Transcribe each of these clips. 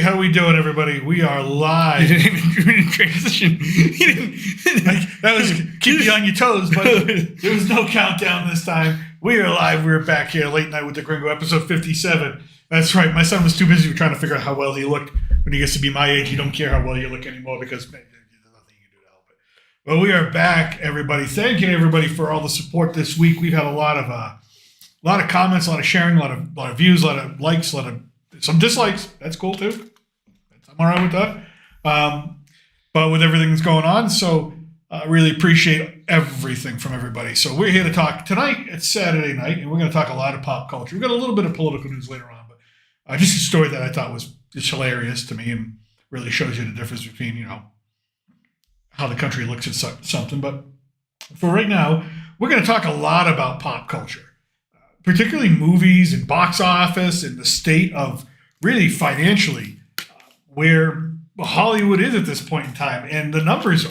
how we doing, everybody? We are live. You didn't even transition. That was keep you on your toes, but there was no countdown this time. We are live. We're back here late night with the Gringo, episode 57. That's right. My son was too busy trying to figure out how well he looked. When he gets to be my age, you don't care how well you look anymore because there's nothing you can do to help it. Well, we are back, everybody. Thank you, everybody, for all the support this week. We've had a lot of comments, a lot of sharing, a lot of views, a lot of likes, some dislikes. That's cool too. I'm all right with that. But with everything that's going on, so I really appreciate everything from everybody. So we're here to talk tonight. It's Saturday night, and we're going to talk a lot of pop culture. We've got a little bit of political news later on, but just a story that I thought was just hilarious to me and really shows you the difference between, how the country looks at something. But for right now, we're going to talk a lot about pop culture, particularly movies and box office and the state of really financially where Hollywood is at this point in time. And the numbers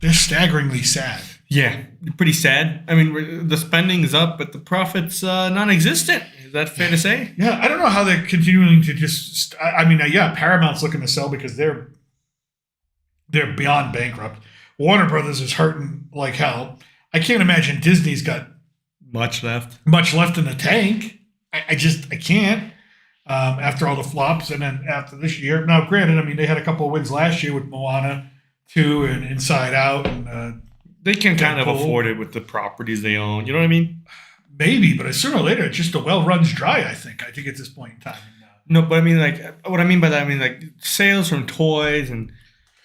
they're staggeringly sad. Yeah, pretty sad. I mean, the spending is up, but the profit's non-existent. Is that fair to say? Yeah, I don't know how they're continuing to just... Paramount's looking to sell because they're beyond bankrupt. Warner Brothers is hurting like hell. I can't imagine Disney's got much left in the tank. I can't. After all the flops, and then after this year. Now, granted, they had a couple of wins last year with Moana 2 and Inside Out, and they can kind of afford it with the properties they own. You know what I mean? Maybe, but sooner or later, it's just the well runs dry. I think at this point in time. No, but what I mean by that, sales from toys and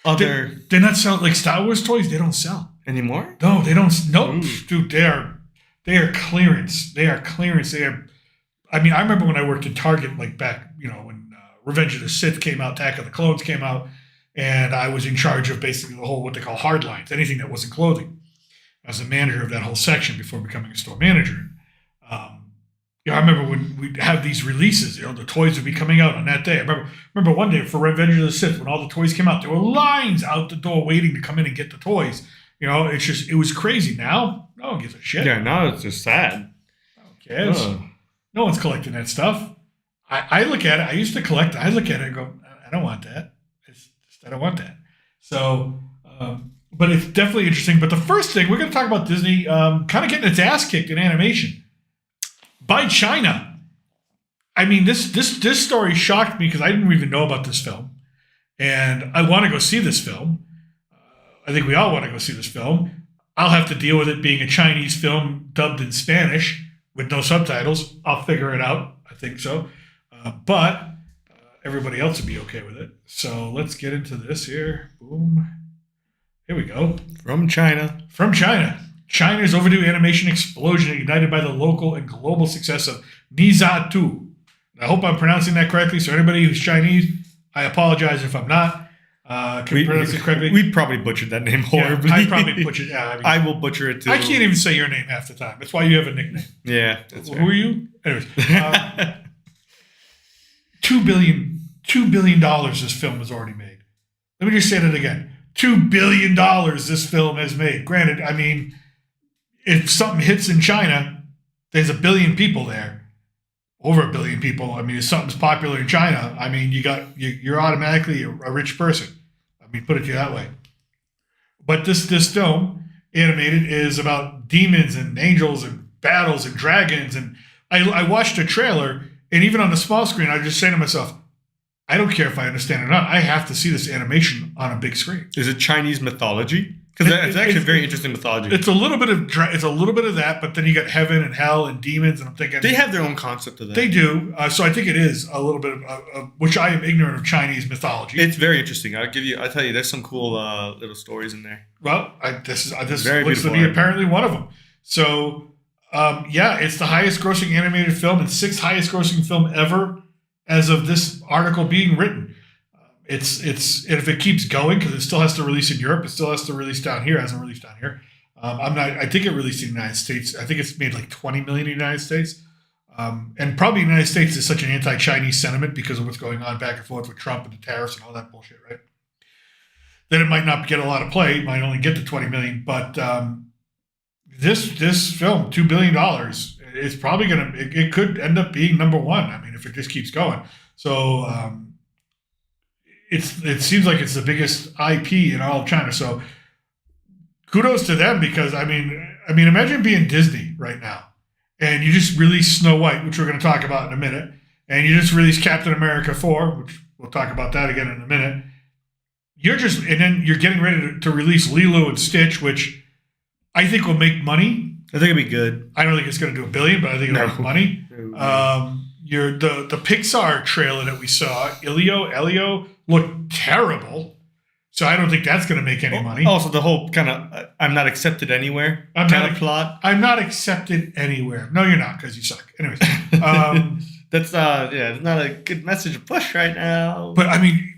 other. They're not selling like Star Wars toys. They don't sell anymore. No, they don't. No, dude, they are clearance. They are clearance. I remember when I worked in Target, back, when Revenge of the Sith came out, Attack of the Clones came out, and I was in charge of basically the whole, what they call hard lines, anything that wasn't clothing. I was the manager of that whole section before becoming a store manager. I remember when we'd have ththese releases, the toys would be coming out on that day. I remember one day for Revenge of the Sith, when all the toys came out, there were lines out the door waiting to come in and get the toys. It was crazy. Now, no one gives a shit. Yeah, now it's just sad. No one cares. No one's collecting that stuff. I look at it. I used to collect it. I look at it and go, I don't want that. I don't want that. So, but it's definitely interesting. But the first thing, we're going to talk about Disney kind of getting its ass kicked in animation by China. This story shocked me because I didn't even know about this film. And I want to go see this film. I think we all want to go see this film. I'll have to deal with it being a Chinese film dubbed in Spanish with no subtitles. I'll figure it out. I think so. But everybody else would be okay with it. So let's get into this here. Boom. Here we go. From China. China's overdue animation explosion ignited by the local and global success of Niza 2. I hope I'm pronouncing that correctly. So anybody who's Chinese, I apologize if I'm not. Can pronounce it correctly? We probably butchered that name horribly. Yeah, I probably butchered it. Yeah, I will butcher it too. I can't even say your name half the time. That's why you have a nickname. Yeah. That's Who are you? Anyways. $2 billion this film has already made. Let me just say that again. $2 billion this film has made. Granted, if something hits in China, there's 1 billion people there. Over 1 billion people. If something's popular in China, you're automatically a rich person. Put it to you that way. But this film, animated, is about demons and angels and battles and dragons. And I watched a trailer, and even on the small screen, I just say to myself, I don't care if I understand it or not. I have to see this animation on a big screen. Is it Chinese mythology? Because it's actually a very interesting mythology. It's a little bit of that, but then you got heaven and hell and demons, and I'm thinking they have their own concept of that. They do, so I think it is a little bit of which I am ignorant of Chinese mythology. It's very interesting. I'll tell you, there's some cool little stories in there. Well, this looks to be apparently one of them. So, it's the highest grossing animated film and 6th highest grossing film ever as of this article being written. It's and if it keeps going, because it still has to release in Europe, it still has to release down here. It hasn't released down here. I think it released in the United States. I think it's made like 20 million in the United States. And probably the United States is such an anti-Chinese sentiment because of what's going on back and forth with Trump and the tariffs and all that bullshit, right? Then it might not get a lot of play. It might only get to 20 million. But this film, $2 billion, it's probably it could end up being number one. If it just keeps going. So it seems like it's the biggest IP in all of China. So kudos to them because I mean, imagine being Disney right now, and you just release Snow White, which we're going to talk about in a minute, and you just release Captain America 4, which we'll talk about that again in a minute. And then you're getting ready to release Lilo and Stitch, which I think will make money. I think it'd be good. I don't think it's going to do $1 billion, but I think it'll make money. The Pixar trailer that we saw, Elio looked terrible. So I don't think that's going to make any money. Also, the whole kind of I'm not accepted anywhere plot. I'm not accepted anywhere. No, you're not because you suck. Anyways, that's it's not a good message to push right now. But I mean,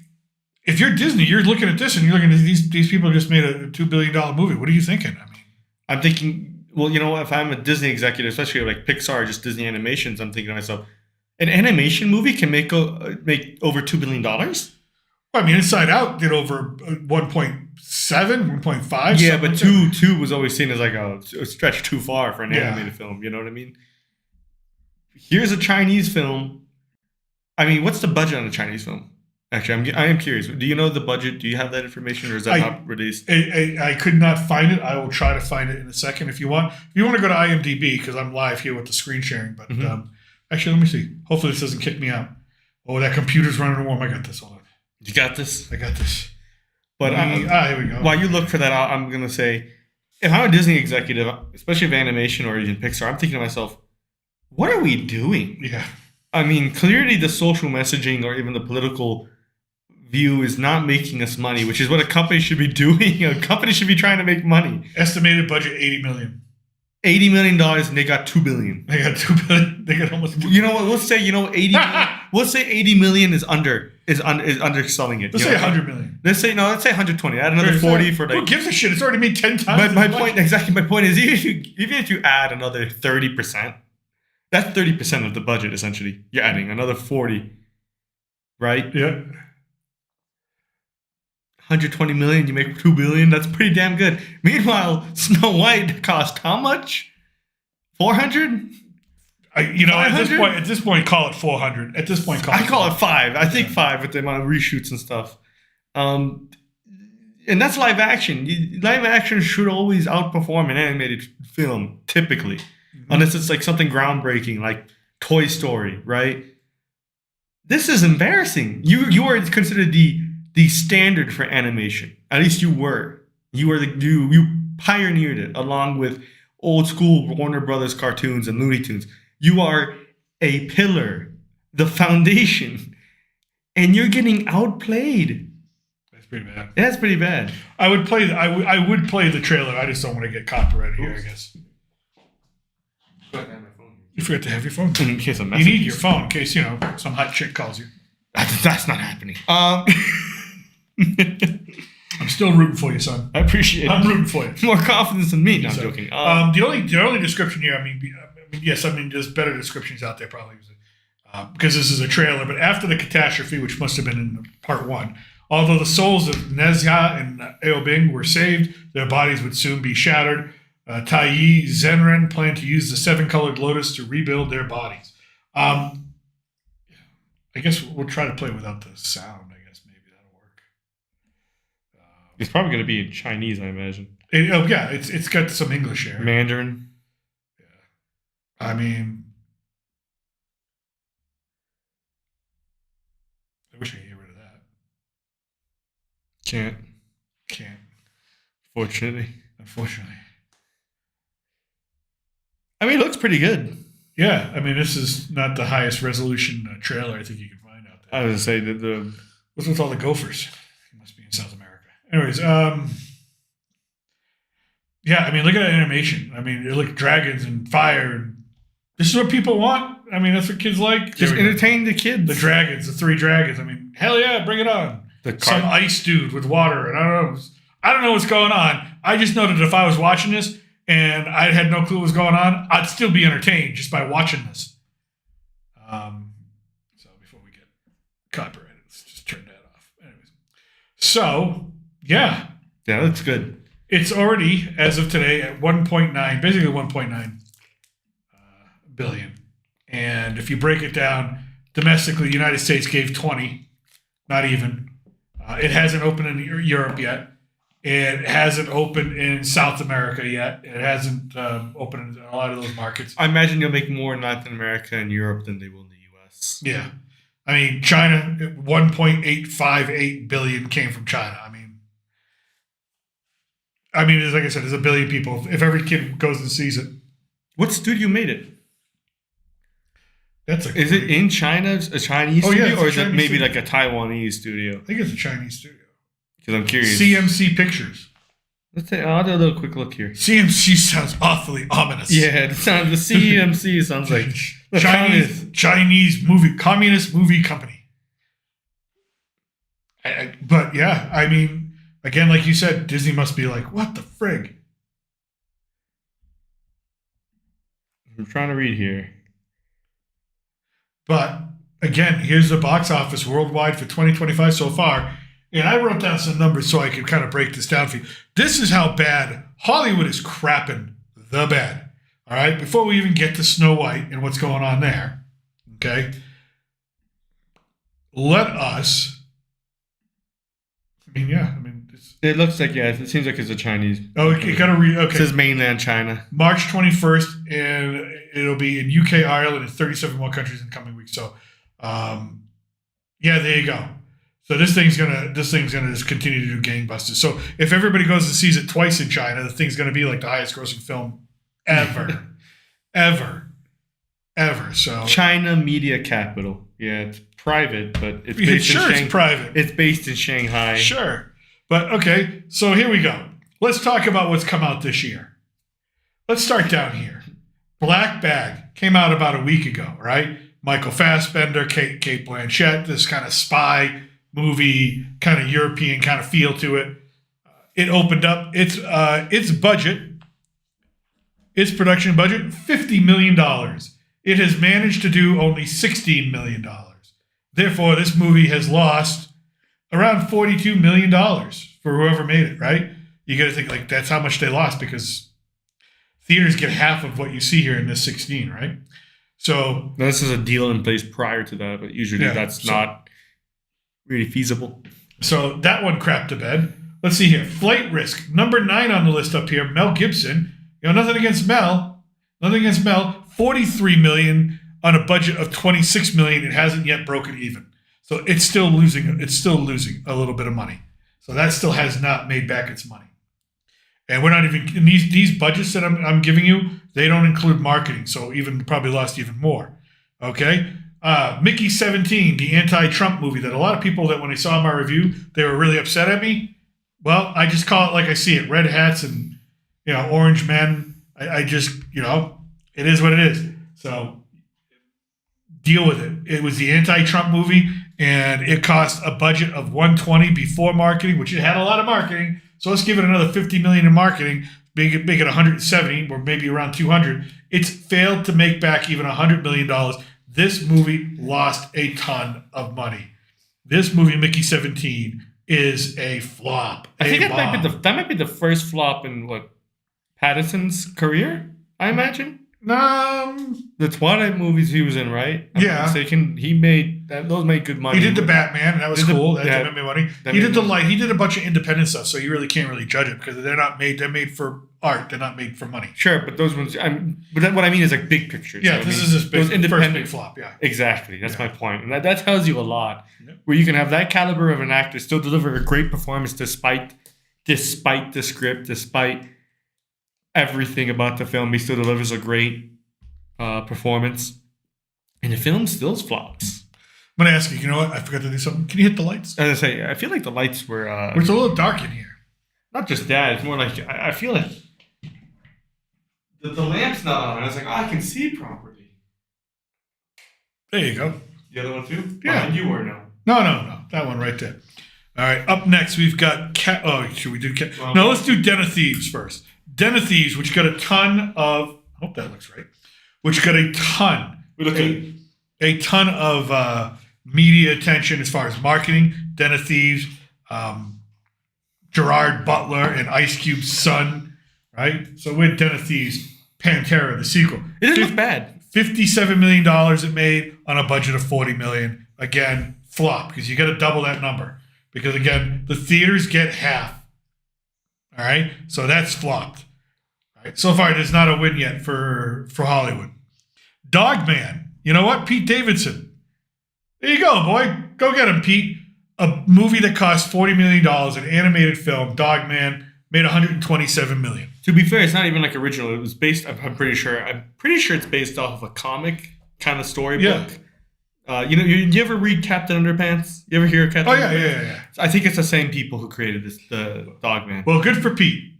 if you're Disney, you're looking at this and you're looking at these people just made a $2 billion movie. What are you thinking? I mean, I'm thinking, well, you know, if I'm a Disney executive, especially like Pixar, just Disney Animations, I'm thinking to myself, an animation movie can make over $2 billion. Well, I mean, Inside Out did over 1.7, 1.5. Yeah, but two was always seen as like a stretch too far for an animated film. You know what I mean? Here's a Chinese film. I mean, what's the budget on a Chinese film? Actually, I am curious. Do you know the budget? Do you have that information, or is that not released? I could not find it. I will try to find it in a second if you want. If you want to go to IMDb, because I'm live here with the screen sharing. But actually, let me see. Hopefully, this doesn't kick me out. Oh, that computer's running warm. I got this. Hold on. You got this? I got this. But here we go. While you look for that, I'm going to say, if I'm a Disney executive, especially of animation or even Pixar, I'm thinking to myself, what are we doing? Yeah. I mean, clearly the social messaging or even the political view is not making us money, which is what a company should be doing. A company should be trying to make money. Estimated budget $80 million. $80 million, and they got $2 billion. They got $2 billion. They got almost. You know what? Let's say let's say $80 million is underselling it. Let's say $100 million. Let's say 120. Add another 40 for like. Who gives a shit? It's already made 10 times. My point is even if you add another 30%, that's 30% of the budget essentially. You're adding another 40, right? Yeah. 120 million, you make $2 billion. That's pretty damn good. Meanwhile, Snow White cost how much? 400. At this point, call it 400. At this point, I call it 5. I think 5 with the amount of reshoots and stuff. And that's live action. Live action should always outperform an animated film, typically, unless it's like something groundbreaking, like Toy Story, right? This is embarrassing. You are considered the standard for animation. At least you were. You pioneered it along with old school Warner Brothers cartoons and Looney Tunes. You are a pillar, the foundation, and you're getting outplayed. That's pretty bad. That's pretty bad. I would play the trailer. I just don't want to get copyrighted here, I guess. You forgot to have your phone. In case of messages. You need your phone in case, some hot chick calls you. That's not happening. I'm still rooting for you, son. I appreciate it. I'm rooting for you. More confidence than me. No, I'm joking. The only description here, yes, there's better descriptions out there probably because this is a trailer. But after the catastrophe, which must have been in part 1, although the souls of Nezha and Eobing were saved, their bodies would soon be shattered. Taiyi Zenren planned to use the 7-colored lotus to rebuild their bodies. I guess we'll try to play without the sound. I guess maybe that'll work. It's probably going to be in Chinese, I imagine. It's got some English here. Mandarin. Yeah. I wish I could get rid of that. Can't. Unfortunately. I mean, it looks pretty good. Yeah, this is not the highest resolution trailer I think you can find out there. I was going to say that what's with all the gophers? It must be in South America. Anyways, look at that animation. It look dragons and fire. And this is what people want. That's what kids like. Just entertain the kids. The dragons, the 3 dragons. Hell yeah, bring it on. Some ice dude with water, and I don't know what's going on. I just know that if I was watching this and I had no clue what was going on, I'd still be entertained just by watching this. So before we get copyrighted, let's just turn that off. Anyways, so yeah, that's good. It's already, as of today, at 1.9, basically 1.9 billion. And if you break it down, Domestically, the United States gave 20, not even. It hasn't opened in Europe yet. It hasn't opened in South America yet. It hasn't opened in a lot of those markets. I imagine you'll make more in Latin America and Europe than they will in the U.S. Yeah. I mean, China, 1.858 billion came from China. I mean, like I said, there's a billion people. If every kid goes and sees it. What studio made it? Is it in China, a Chinese studio, or is it maybe like a Taiwanese studio? I think it's a Chinese studio. Because I'm curious. CMC Pictures. I'll do a little quick look here. CMC sounds awfully ominous. Yeah, the CMC sounds like Chinese movie, communist movie company. But yeah, I mean, again, like you said, Disney must be like, what the frig? I'm trying to read here. But again, here's the box office worldwide for 2025 so far. And I wrote down some numbers so I could kind of break this down for you. This is how bad Hollywood is crapping the bed. All right. Before we even get to Snow White and what's going on there. Okay. Let us. It looks like, it seems like it's a Chinese. Oh, you got to read. Okay. It says mainland China. March 21st, and it'll be in UK, Ireland, and 37 more countries in the coming weeks. So, there you go. So this thing's gonna just continue to do gangbusters. So if everybody goes and sees it twice in China, the thing's gonna be like the highest grossing film ever, ever. So China Media Capital. Yeah, it's private, but it's based it's private. It's based in Shanghai. Sure. But okay, so here we go. Let's talk about what's come out this year. Let's start down here. Black Bag came out about a week ago, right? Michael Fassbender, Kate Blanchett, this kind of spy movie, kind of European kind of feel to it. It opened up its production budget, $50 million. It has managed to do only $16 million. Therefore, this movie has lost around $42 million for whoever made it, right? You got to think like that's how much they lost because theaters get half of what you see here in this 16, right? So now, this is a deal in place prior to that, but usually that's not really feasible. So that one crapped to bed. Let's see here. Flight Risk, number 9 on the list up here. Mel Gibson. Nothing against Mel. 43 million on a budget of 26 million. It hasn't yet broken even. So it's still losing. It's still losing a little bit of money. So that still has not made back its money. And we're not even in these budgets that I'm giving you. They don't include marketing. So even probably lost even more. Okay. Mickey 17, the anti-Trump movie that a lot of people that when they saw my review, they were really upset at me. Well, I just call it like I see it. Red hats and, orange men. I just, it is what it is. So deal with it. It was the anti-Trump movie and it cost a budget of 120 before marketing, which it had a lot of marketing. So let's give it another 50 million in marketing, make it 170 or maybe around 200. It's failed to make back even $100 million. This movie lost a ton of money. This movie, Mickey 17, is a flop. I think that might be the first flop in Pattinson's career, I imagine. The Twilight movies he was in, right? He made those made good money. He did the Batman, and that was cool. That made money. He did the Light. He did a bunch of independent stuff, so you really can't really judge it because they're not made. They're made for art. They're not made for money. Sure, but those ones. But what I mean is like big pictures. Yeah, this is his big, first big flop. Yeah, exactly. That's my point, and that tells you a lot. Yep. Where you can have that caliber of an actor still deliver a great performance despite the script, despite everything about the film. He still delivers a great performance, and the film still flops. I'm going to ask you, what? I forgot to do something. Can you hit the lights? As I say, I feel like the lights were... it's a little dark in here. Not just that. It's more like, I feel like the lamp's not on. I was like, I can see properly. There you go. The other one too? Yeah. You were, no. No. That one right there. All right. Up next, we've got... should we do... No, let's do Den of Thieves first. Den of Thieves, which got a ton of... I hope that looks right. Which got a ton of media attention as far as marketing. Den of Thieves, Gerard Butler and Ice Cube's son, right? So with Den of Thieves, Pantera, the sequel. It didn't look bad. $57 million it made on a budget of $40 million. Again, flop, because you got to double that number. Because again, the theaters get half. All right, so that's flopped. All right, so far, there's not a win yet for Hollywood. Dogman. You know what? Pete Davidson. There you go, boy. Go get him, Pete. A movie that cost $40 million, an animated film, Dogman, made $127 million. To be fair, it's not even like original. It was based. I'm pretty sure it's based off of a comic kind of storybook. Yeah. You ever read Captain Underpants? You ever hear Captain? Oh yeah. I think it's the same people who created the Dogman. Well, good for Pete.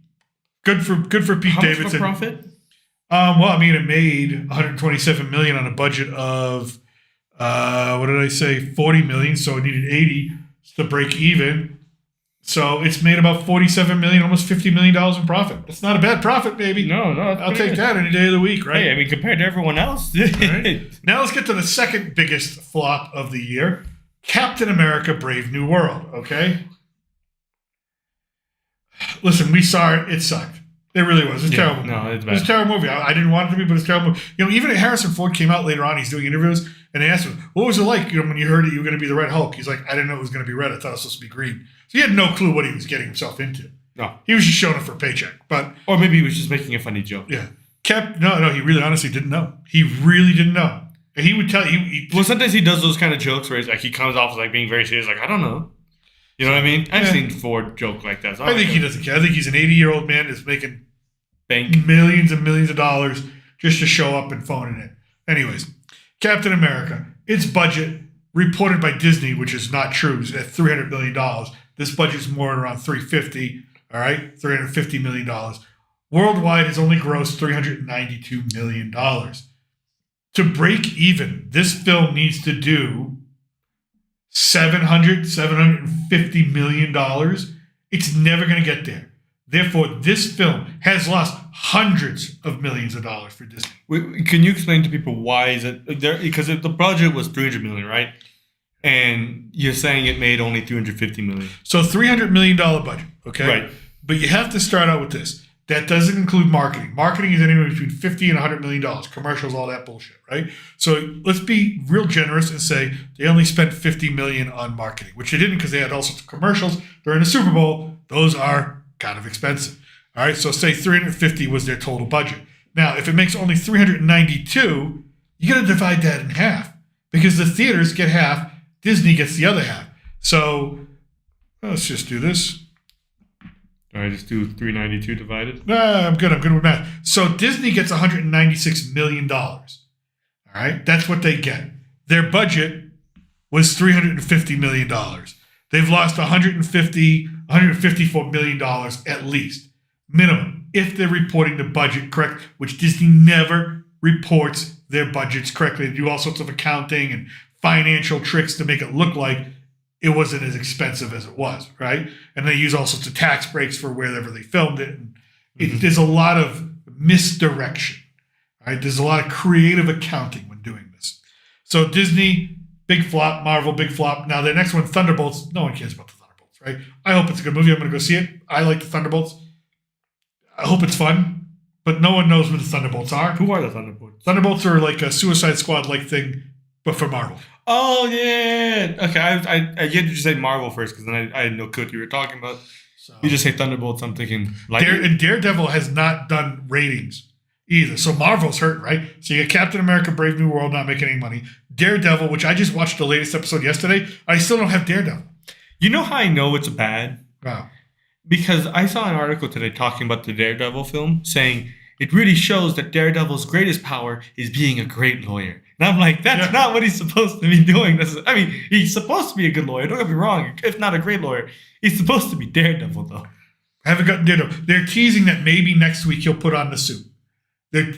Good for Pete Davidson. How much of a profit? Well, I mean, it made $127 million on a budget of what did I say? $40 million. So it needed 80 to break even. So it's made about $47 million, almost $50 million in profit. That's not a bad profit, baby. No, I'll take that any day of the week, right? Hey, I mean, compared to everyone else. Right? Now let's get to the second biggest flop of the year, Captain America: Brave New World. Okay. Listen, we saw it. It sucked. It really was. It's terrible. No, it's bad. It was a terrible movie. I didn't want it to be, but it's a terrible movie. You know, even Harrison Ford came out later on. He's doing interviews, and they asked him, "What was it like? You know, when you heard that you were going to be the Red Hulk?" He's like, "I didn't know it was going to be red. I thought it was supposed to be green." So he had no clue what he was getting himself into. No, he was just showing it for a paycheck. Or maybe he was just making a funny joke. Yeah, no. He really, honestly didn't know. He really didn't know, and he would tell you. Well, sometimes he does those kind of jokes where he comes off as like being very serious, like I don't know. You know what I mean? I've seen Ford joke like that. So I think he doesn't care. I think he's an 80-year-old man that's making bank millions and millions of dollars just to show up and phone it in. Anyways, Captain America, its budget reported by Disney, which is not true, is at $300 million. This budget's more around $350. All right, $350 million. Worldwide, has only grossed $392 million. To break even, this film needs to do $750 million. It's never going to get there. Therefore, this film has lost hundreds of millions of dollars for Disney. Can you explain to people why is it there? Because the budget was $300 million, right? And you're saying it made only $350 million. So $300 million budget, okay? Right. But you have to start out with this. That doesn't include marketing. Marketing is anywhere between $50 and $100 million. Commercials, all that bullshit, right? So let's be real generous and say they only spent $50 million on marketing, which they didn't because they had all sorts of commercials during the Super Bowl. Those are kind of expensive. All right, so say 350 was their total budget. Now, if it makes only 392, you got to divide that in half because the theaters get half, Disney gets the other half. So let's just do this. All right, just do 392 divided. I'm good with math. So Disney gets $196 million. All right, that's what they get. Their budget was $350 million. They've lost $154 million at least, minimum, if they're reporting the budget correct, which Disney never reports their budgets correctly. They do all sorts of accounting and financial tricks to make it look like it wasn't as expensive as it was, right? And they use all sorts of tax breaks for wherever they filmed it. And there's a lot of misdirection, right? There's a lot of creative accounting when doing this. So Disney, big flop. Marvel, big flop. Now the next one, Thunderbolts. No one cares about the Thunderbolts, right? I hope it's a good movie. I'm going to go see it. I like the Thunderbolts. I hope it's fun, but no one knows what the Thunderbolts are. Who are the Thunderbolts? Thunderbolts are like a Suicide Squad-like thing, but for Marvel. Oh, yeah. Okay, I get you to say Marvel first because then I had no clue what you were talking about. So, you just say Thunderbolts, I'm thinking... And Daredevil has not done ratings either. So Marvel's hurt, right? So you got Captain America, Brave New World not making any money. Daredevil, which I just watched the latest episode yesterday, I still don't have Daredevil. You know how I know it's bad? Wow. Because I saw an article today talking about the Daredevil film saying it really shows that Daredevil's greatest power is being a great lawyer. And I'm like, that's not what he's supposed to be doing. He's supposed to be a good lawyer. Don't get me wrong. If not a great lawyer, he's supposed to be Daredevil, though. I haven't gotten Daredevil. They're teasing that maybe next week he'll put on the suit. They're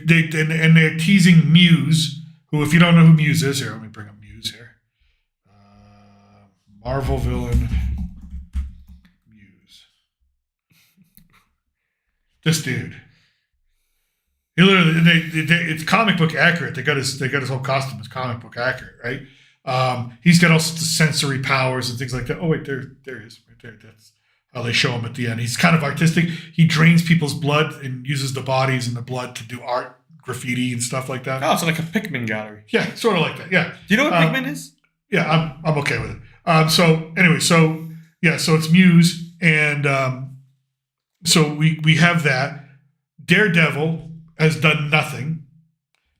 teasing Muse, who, if you don't know who Muse is, here, let me bring up Muse here. Marvel villain Muse. This dude. He literally, it's comic book accurate. They got his whole costume is comic book accurate, right? He's got all sorts of sensory powers and things like that. Oh wait, there he is, right there. That's how they show him at the end. He's kind of artistic. He drains people's blood and uses the bodies and the blood to do art graffiti and stuff like that. Oh, it's like a Pikmin gallery. Yeah, sort of like that. Yeah. Do you know what Pikmin is? Yeah, I'm okay with it. So anyway, so it's Muse, and so we have that. Daredevil has done nothing,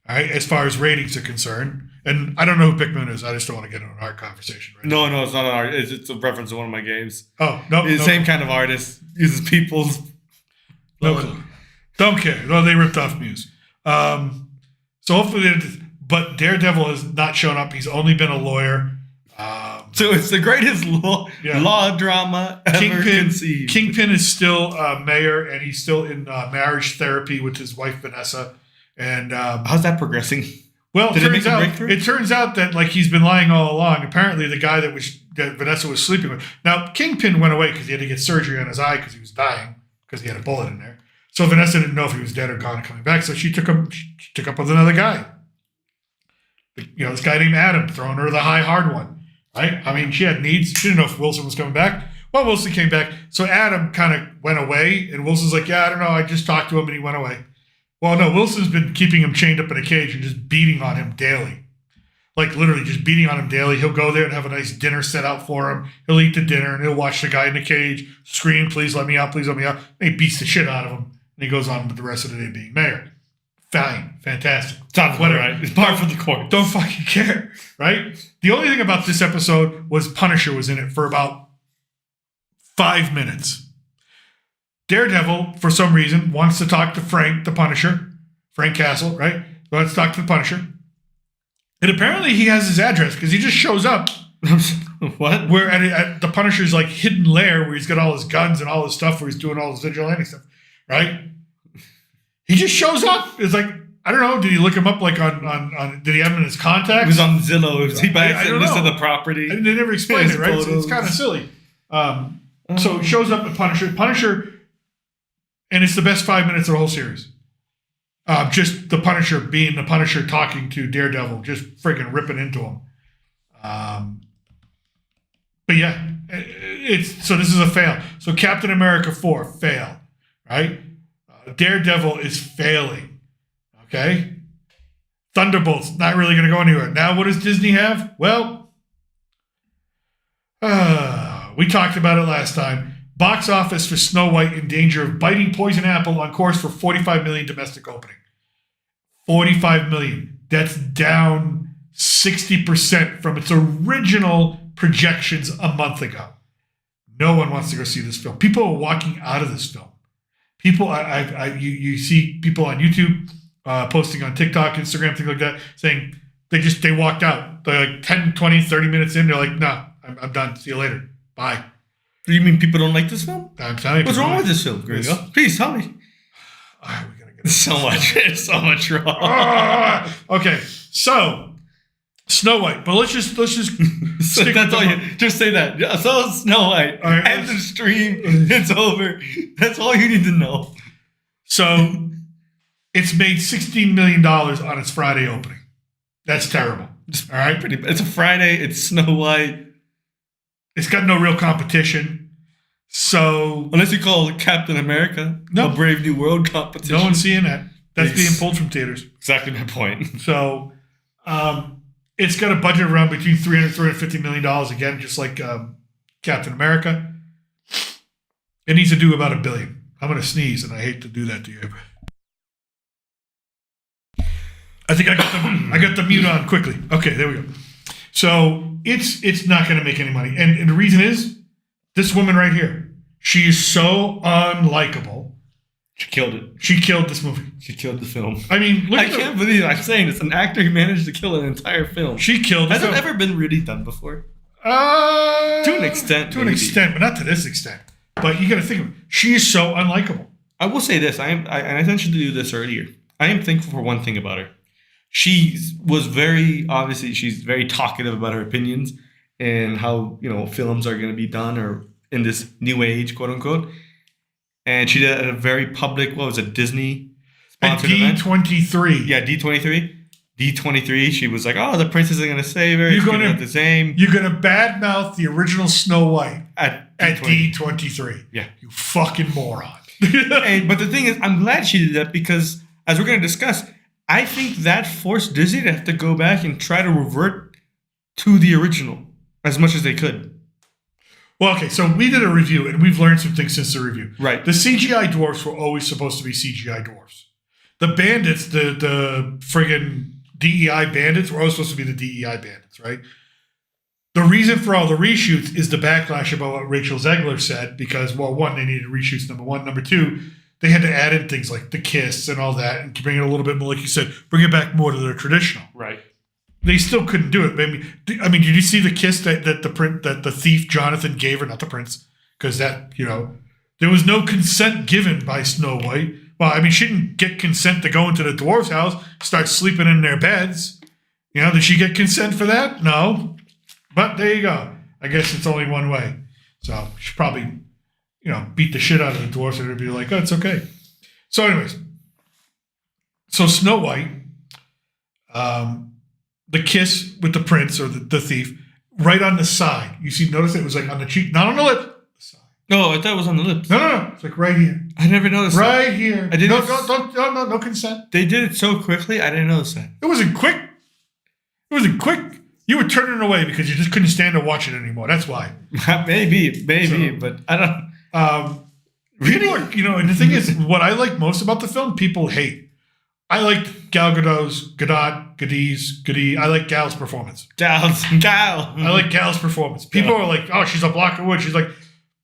all right, as far as ratings are concerned. And I don't know who Pikmin is. I just don't want to get into an art conversation right now. No, it's not an art. It's a reference to one of my games. Oh, no. It's the same kind of artist. Uses people's... No clue. Don't care. No, they ripped off Muse. So hopefully... But Daredevil has not shown up. He's only been a lawyer. So it's the greatest law drama ever conceived. Kingpin is still mayor, and he's still in marriage therapy with his wife, Vanessa. And how's that progressing? Well, it turns out that like he's been lying all along. Apparently, the guy that Vanessa was sleeping with. Now, Kingpin went away because he had to get surgery on his eye because he was dying because he had a bullet in there. So Vanessa didn't know if he was dead or gone and coming back. So she took up with another guy. This guy named Adam, throwing her the high hard one, right? I mean, she had needs. She didn't know if Wilson was coming back. Well, Wilson came back. So Adam kind of went away, and Wilson's like, yeah, I don't know. I just talked to him, and he went away. Well, no, Wilson's been keeping him chained up in a cage and just beating on him daily. Like, literally just beating on him daily. He'll go there and have a nice dinner set out for him. He'll eat the dinner, and he'll watch the guy in the cage scream, please let me out, please let me out. And he beats the shit out of him, and he goes on with the rest of the day being mayor. Fine. Fantastic. Sounds whatever. Right. It's par for the course. Don't fucking care, right? The only thing about this episode was Punisher was in it for about 5 minutes. Daredevil, for some reason, wants to talk to Frank, the Punisher. Frank Castle, right? Wants to talk to the Punisher. And apparently he has his address because he just shows up. What? Where at the Punisher's like hidden lair where he's got all his guns and all his stuff where he's doing all his vigilante stuff, right? He just shows up. It's like, I don't know, did he look him up like on did he have him in his contacts? It was on Zillow. He buys a list of the property. They never explained it, right? So it's kind of silly. So it shows up at Punisher, and it's the best 5 minutes of the whole series. Just the Punisher being the Punisher talking to Daredevil, just freaking ripping into him. But yeah, so this is a fail. So Captain America 4, fail, right? Daredevil is failing, okay? Thunderbolts, not really going to go anywhere. Now what does Disney have? Well, we talked about it last time. Box office for Snow White in danger of biting poison apple on course for 45 million domestic opening. 45 million. That's down 60% from its original projections a month ago. No one wants to go see this film. People are walking out of this film. People, you see people on YouTube posting on TikTok, Instagram, things like that, saying they walked out. They're like 10, 20, 30 minutes in. They're like, no, I'm done. See you later. Bye. You mean people don't like this film? I'm telling you. What's wrong with this film, Gringo? Please tell me. We're gonna get so much wrong. Okay, so Snow White, but let's just stick that's all you just say that. So Snow White. All right, end the stream. It's over. That's all you need to know. So it's made $16 million on its Friday opening. That's terrible. All right, it's a Friday. It's Snow White. It's got no real competition. So unless you call it Captain America, a Brave New World competition. No one's seeing that. That's being pulled from theaters. Exactly my point. So it's got a budget around between $300 and $350 million, again, just like Captain America. It needs to do about $1 billion. I'm going to sneeze, and I hate to do that to you. I think I got the mute on quickly. Okay, there we go. So it's not going to make any money. And the reason is this woman right here. She is so unlikable. She killed it. She killed this movie. She killed the film. I mean, I can't believe I'm saying this. An actor who managed to kill an entire film. She killed the film. Has it ever been really done before? To an extent. To an extent, but not to this extent. But you got to think of it. She is so unlikable. I will say this. And I mentioned to do this earlier. I am thankful for one thing about her. She was she's very talkative about her opinions and how, films are going to be done or in this new age, quote unquote. And she did it at a very public, Disney sponsored event? D23. Yeah, D23. D23, she was like, the princess is going to save her. You're going to the same. You're going to badmouth the original Snow White at D23. Yeah. You fucking moron. But the thing is, I'm glad she did that because, as we're going to discuss, I think that forced Disney to have to go back and try to revert to the original as much as they could. Well, okay, so we did a review, and we've learned some things since the review. Right. The CGI dwarfs were always supposed to be CGI dwarfs. The bandits, the friggin' DEI bandits, were always supposed to be the DEI bandits, right? The reason for all the reshoots is the backlash about what Rachel Zegler said, because, well, one, they needed reshoots, number one. Number two, they had to add in things like the kiss and all that, and bring it a little bit more, like you said, bring it back more to their traditional. Right. They still couldn't do it. I mean, did you see the kiss that the thief Jonathan gave her? Not the prince, because that, there was no consent given by Snow White. Well, I mean, she didn't get consent to go into the dwarf's house, start sleeping in their beds. Did she get consent for that? No. But there you go. I guess it's only one way. So she probably, beat the shit out of the dwarfs, and it'd be like, oh, it's okay. So, anyways, so Snow White, the kiss with the prince or the thief, right on the side. Notice it was like on the cheek, not on the lip. The side. Oh, I thought it was on the lips. No. It's like right here. I never noticed right that. Here. I didn't. No consent. They did it so quickly, I didn't notice that. It wasn't quick. You were turning away because you just couldn't stand to watch it anymore. That's why. maybe, but I don't. People are, and the thing is, what I like most about the film, people hate. I liked Gal Gadot's, I like Gal's performance. Gal. I like Gal's performance. People are like, oh, she's a block of wood. She's like,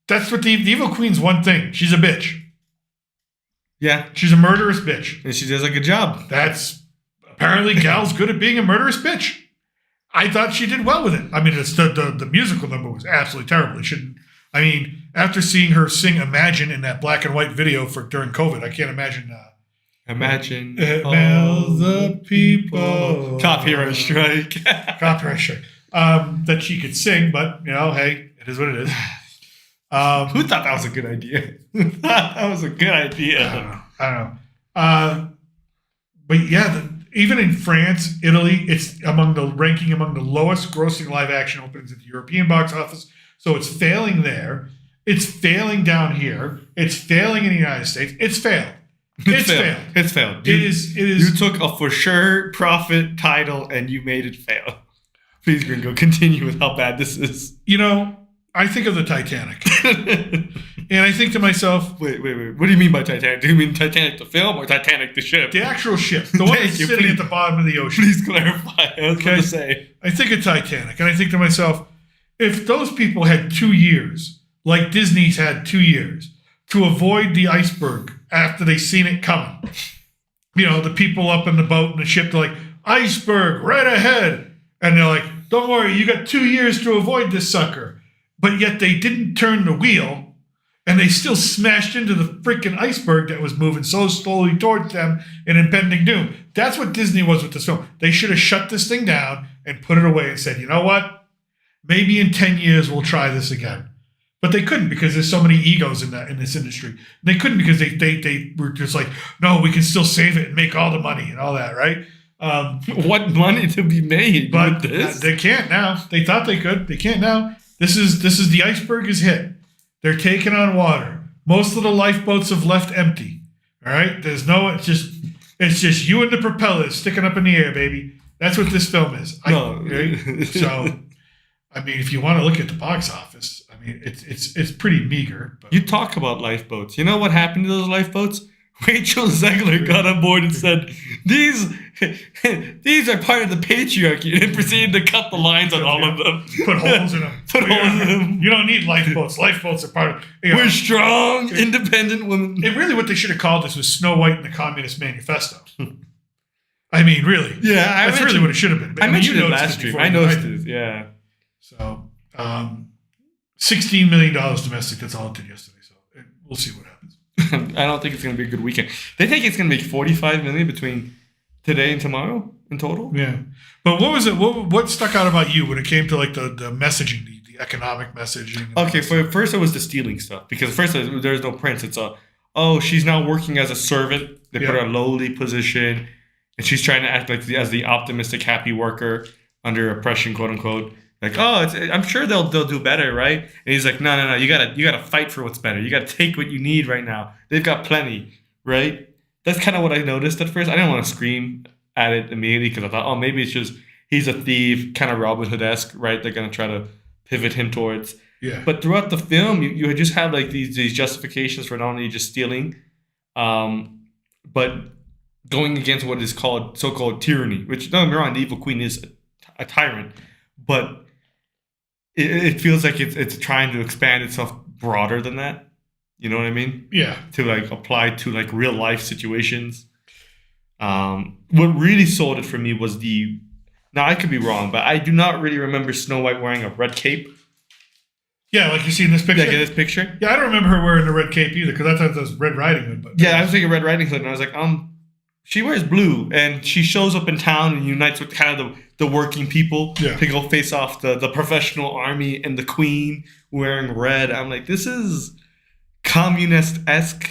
that's what the Evil Queen's one thing. She's a bitch. Yeah. She's a murderous bitch. And she does a good job. That's, apparently Gal's good at being a murderous bitch. I thought she did well with it. I mean, the musical number was absolutely terrible. It shouldn't. I mean, after seeing her sing Imagine in that black and white video during COVID, I can't imagine... Imagine all the people. Copyright strike. Copyright strike. That she could sing, but, hey, it is what it is. Who thought that was a good idea? That was a good idea. I don't know. But yeah, even in France, Italy, it's ranking among the lowest grossing live action openings at the European box office. So it's failing there. It's failing down here. It's failing in the United States. It's failed. It's failed. It's failed. It is. You took a for sure profit title and you made it fail. Please, Gringo, continue with how bad this is. I think of the Titanic. And I think to myself... Wait. What do you mean by Titanic? Do you mean Titanic the film or Titanic the ship? The actual ship. The one that's sitting at the bottom of the ocean. Please clarify. I was going to say. I think of Titanic. And I think to myself, if those people had 2 years, like Disney's had 2 years, to avoid the iceberg after they seen it coming. The people up in the boat and the ship, they're like, iceberg, right ahead. And they're like, don't worry, you got 2 years to avoid this sucker. But yet they didn't turn the wheel, and they still smashed into the freaking iceberg that was moving so slowly towards them in impending doom. That's what Disney was with this film. They should have shut this thing down and put it away and said, you know what? Maybe in 10 years we'll try this again. But they couldn't because there's so many egos in this industry. They couldn't because they were just like, no, we can still save it and make all the money and all that, right? What money to be made but with this? They can't now. They thought they could. They can't now. This is the iceberg is hit. They're taking on water. Most of the lifeboats have left empty. All right? It's just you and the propellers sticking up in the air, baby. That's what this film is. Right? So, I mean, if you want to look at the box office, I mean, it's pretty meager. But. You talk about lifeboats. You know what happened to those lifeboats? Rachel Zegler got on board and said, these are part of the patriarchy, and proceeded to cut the lines on all of them. Put holes in them. You don't need lifeboats. Lifeboats are part of... We're strong, independent women. And really what they should have called this was Snow White and the Communist Manifesto. I mean, really. Yeah. That's really what it should have been. I mentioned it last stream. I noticed it, yeah. So, $16 million domestic. That's all it did yesterday. So we'll see what happens. I don't think it's going to be a good weekend. They think it's going to be $45 million between today and tomorrow in total. Yeah, but what was it? What stuck out about you when it came to like the messaging, the economic messaging? Okay, first it was the stealing stuff because first there's no prince. It's she's now working as a servant. They put her in a lowly position, and she's trying to act like as the optimistic, happy worker under oppression, quote unquote. Like, I'm sure they'll do better, right? And he's like, no, you gotta fight for what's better. You gotta take what you need right now. They've got plenty, right? That's kind of what I noticed at first. I didn't want to scream at it immediately because I thought, oh, maybe it's just he's a thief, kind of Robin Hood-esque, right? They're gonna try to pivot him towards. Yeah. But throughout the film, you just have like these justifications for not only just stealing, but going against what is called so-called tyranny. Which, don't get me wrong, the evil queen is a tyrant, but it feels like it's trying to expand itself broader than that. You know what I mean? Yeah. To like apply to like real life situations. What really sold it for me was now I could be wrong, but I do not really remember Snow White wearing a red cape. Yeah, like you see in this picture. Like in this picture. Yeah, I don't remember her wearing the red cape either because I thought that was Red Riding Hood. But yeah, I was thinking Red Riding Hood, and I was like, she wears blue, and she shows up in town and unites with kind of the working people to go face off the professional army and the queen wearing red. I'm like, this is communist-esque,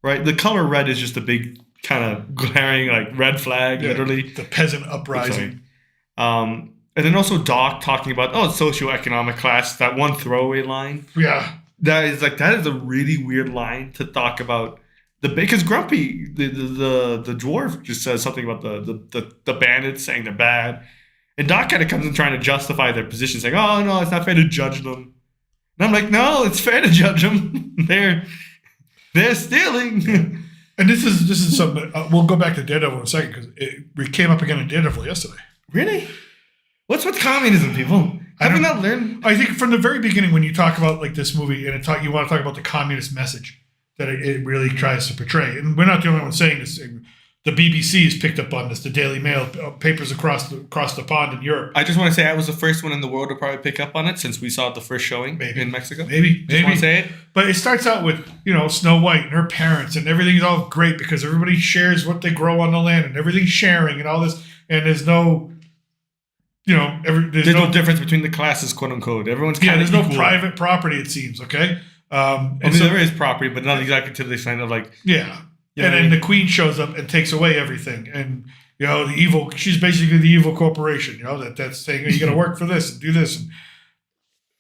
right? The color red is just a big kind of glaring like red flag, literally. The peasant uprising. And then also Doc talking about socioeconomic class, that one throwaway line. Yeah. That is a really weird line to talk about. Because Grumpy, the dwarf, just says something about the bandits saying they're bad. And Doc kind of comes in trying to justify their position, saying, oh, no, it's not fair to judge them. And I'm like, no, it's fair to judge them. They're stealing. And this is something, we'll go back to Daredevil in a second, because it came up again in Daredevil yesterday. Really? What's with communism, people? Have we not learned? I think from the very beginning, when you talk about like this movie, and you want to talk about the communist message that it really tries to portray. And we're not the only one saying this. The BBC has picked up on this. The Daily Mail, papers across the pond in Europe. I just want to say I was the first one in the world to probably pick up on it since we saw the first showing in Mexico. Maybe. Just want to say it. But it starts out with, Snow White and her parents, and everything's all great because everybody shares what they grow on the land, and everything's sharing and all this. And there's no, there's no difference between the classes, quote unquote. Everyone's kind of there's no private property, it seems. Okay. There is property, but not exactly to the extent of like. Yeah. And then the queen shows up and takes away everything. And, she's basically the evil corporation, that's saying, you got to work for this and do this. And,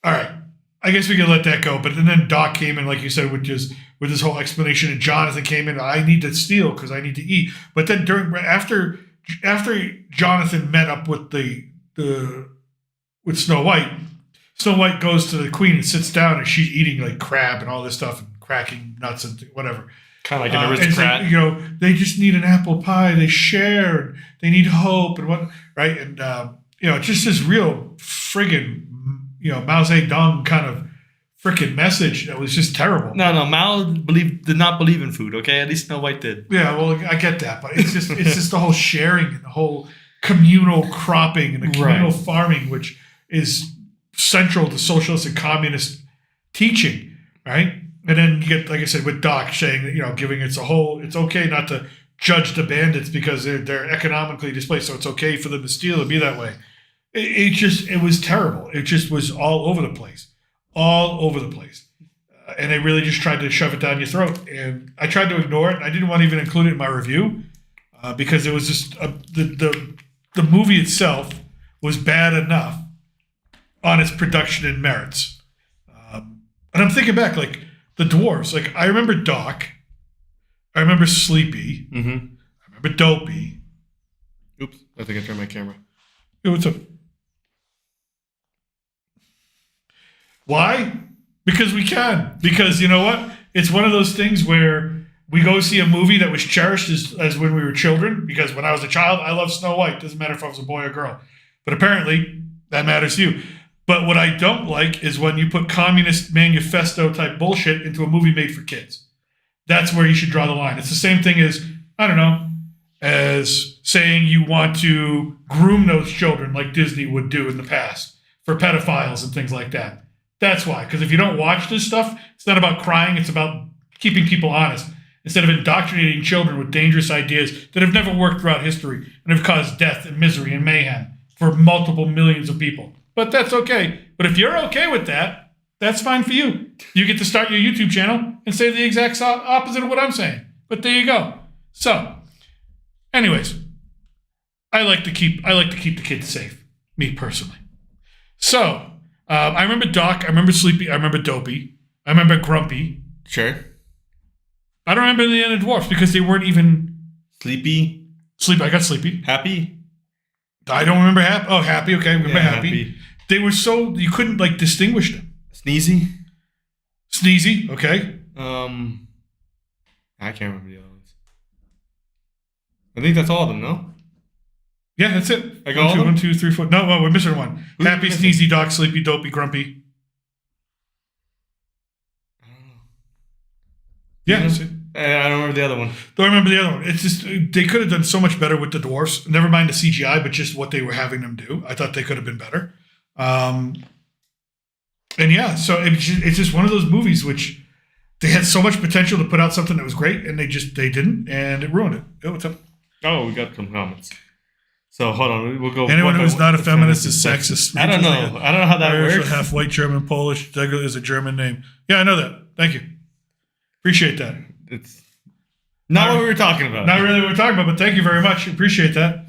all right. I guess we can let that go. But then Doc came in, like you said, with this whole explanation. And Jonathan came in, I need to steal because I need to eat. But then after Jonathan met up with with Snow White goes to the queen and sits down, and she's eating like crab and all this stuff and cracking nuts and whatever. Kind of like an aristocrat. Like, they just need an apple pie. They share. They need hope and what, right? And it's just this real friggin', Mao Zedong kind of frickin' message that was just terrible. No, Mao did not believe in food. Okay, at least Snow White did. Yeah, well, I get that, but it's just the whole sharing and the whole communal cropping and the communal farming, which is central to socialist and communist teaching, right? And then you get, like I said, with Doc saying that, giving it's okay not to judge the bandits because they're economically displaced, so it's okay for them to steal and be that way. It was terrible. It just was all over the place. And they really just tried to shove it down your throat. And I tried to ignore it. I didn't want to even include it in my review because it was just the movie itself was bad enough on its production and merits. And I'm thinking back, like, the dwarves, like, I remember Doc. I remember Sleepy. Mm-hmm. I remember Dopey. Oops, I think I turned my camera. Hey, what's up? Why? Because we can. Because you know what? It's one of those things where we go see a movie that was cherished as when we were children. Because when I was a child, I loved Snow White. Doesn't matter if I was a boy or girl. But apparently, that matters to you. But what I don't like is when you put communist manifesto type bullshit into a movie made for kids. That's where you should draw the line. It's the same thing as, I don't know, as saying you want to groom those children like Disney would do in the past for pedophiles and things like that. That's why. Because if you don't watch this stuff, it's not about crying. It's about keeping people honest. Instead of indoctrinating children with dangerous ideas that have never worked throughout history and have caused death and misery and mayhem for multiple millions of people. But that's okay. But if you're okay with that, that's fine for you. You get to start your YouTube channel and say the exact opposite of what I'm saying. But there you go. So, anyways, I like to keep the kids safe, me personally. So, I remember Doc, I remember Sleepy, I remember Dopey, I remember Grumpy. Sure. I don't remember the end of Dwarfs because they weren't even Sleepy. I got sleepy. Happy. I don't remember happy. Oh, happy. Okay, remember happy. Happy. They were so you couldn't like distinguish them. Sneezy. Sneezy. Okay. I can't remember the other ones. I think that's all of them. No. Yeah, that's it. I got all of them? 1, 2, 3, 4. No, we're missing one. Who's Happy, missing? Sneezy, Doc, Sleepy, Dopey, Grumpy. I don't know. Yeah, that's it. I don't remember the other one. Don't remember the other one. It's just they could have done so much better with the dwarfs. Never mind the CGI, but just what they were having them do. I thought they could have been better. And yeah, so it's just one of those movies which they had so much potential to put out something that was great, and they didn't, and it ruined it. Oh, what's up? Oh, we got some comments. So hold on, we'll go. Anyone one who's by not a one. feminist is sexist. I don't know. I don't know how that Irish, works. half white, German, Polish. Zegler is a German name. Yeah, I know that. Thank you. Appreciate that. It's not what we were talking about. Not really what we're talking about, but thank you very much. Appreciate that.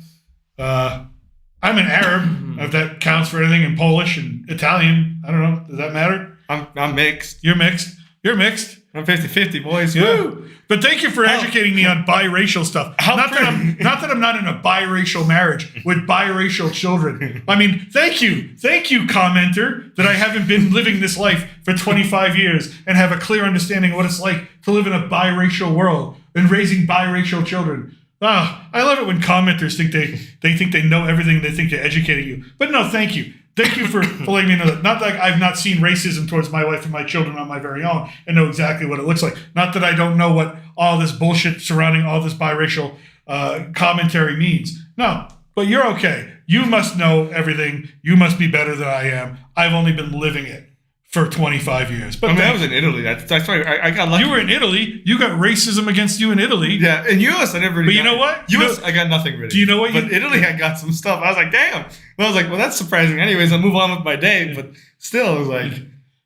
I'm an Arab, if that counts for anything, and Polish and Italian. I don't know. Does that matter? I'm mixed. You're mixed. You're mixed. I'm 50-50, boys. Yeah. Woo! But thank you for educating me on biracial stuff. Not that I'm not in a biracial marriage with biracial children. I mean, thank you, commenter, that I haven't been living this life for 25 years and have a clear understanding of what it's like to live in a biracial world and raising biracial children. Ah, I love it when commenters think they think they know everything. They think they're educating you. But no, thank you. Thank you for letting me know that. Not that I've not seen racism towards my wife and my children on my very own and know exactly what it looks like. Not that I don't know what all this bullshit surrounding all this biracial commentary means. No, but you're okay. You must know everything. You must be better than I am. I've only been living it for 25 years. But I was in Italy. That's why I got lucky. You were in Italy. You got racism against you in Italy. Yeah, in U.S. I never really But you know what? U.S. I got nothing really. Do you know what? But Italy, I got some stuff. I was like, damn. Well, I was like, well, that's surprising. Anyways, I'll move on with my day. But still, I was like,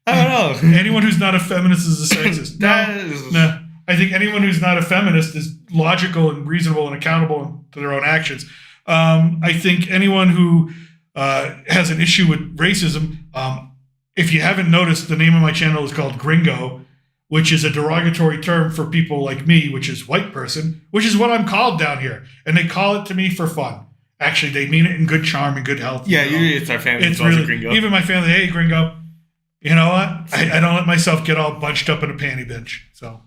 I don't know. Anyone who's not a feminist is a sexist. No. I think anyone who's not a feminist is logical and reasonable and accountable to their own actions. I think anyone who has an issue with racism, if you haven't noticed, the name of my channel is called Gringo, which is a derogatory term for people like me, which is white person, which is what I'm called down here. And they call it to me for fun. Actually, they mean it in good charm and good health. Yeah, it's our family. It's really, Gringo. Even my family, hey, Gringo. You know what? I don't let myself get all bunched up in a panty bench. So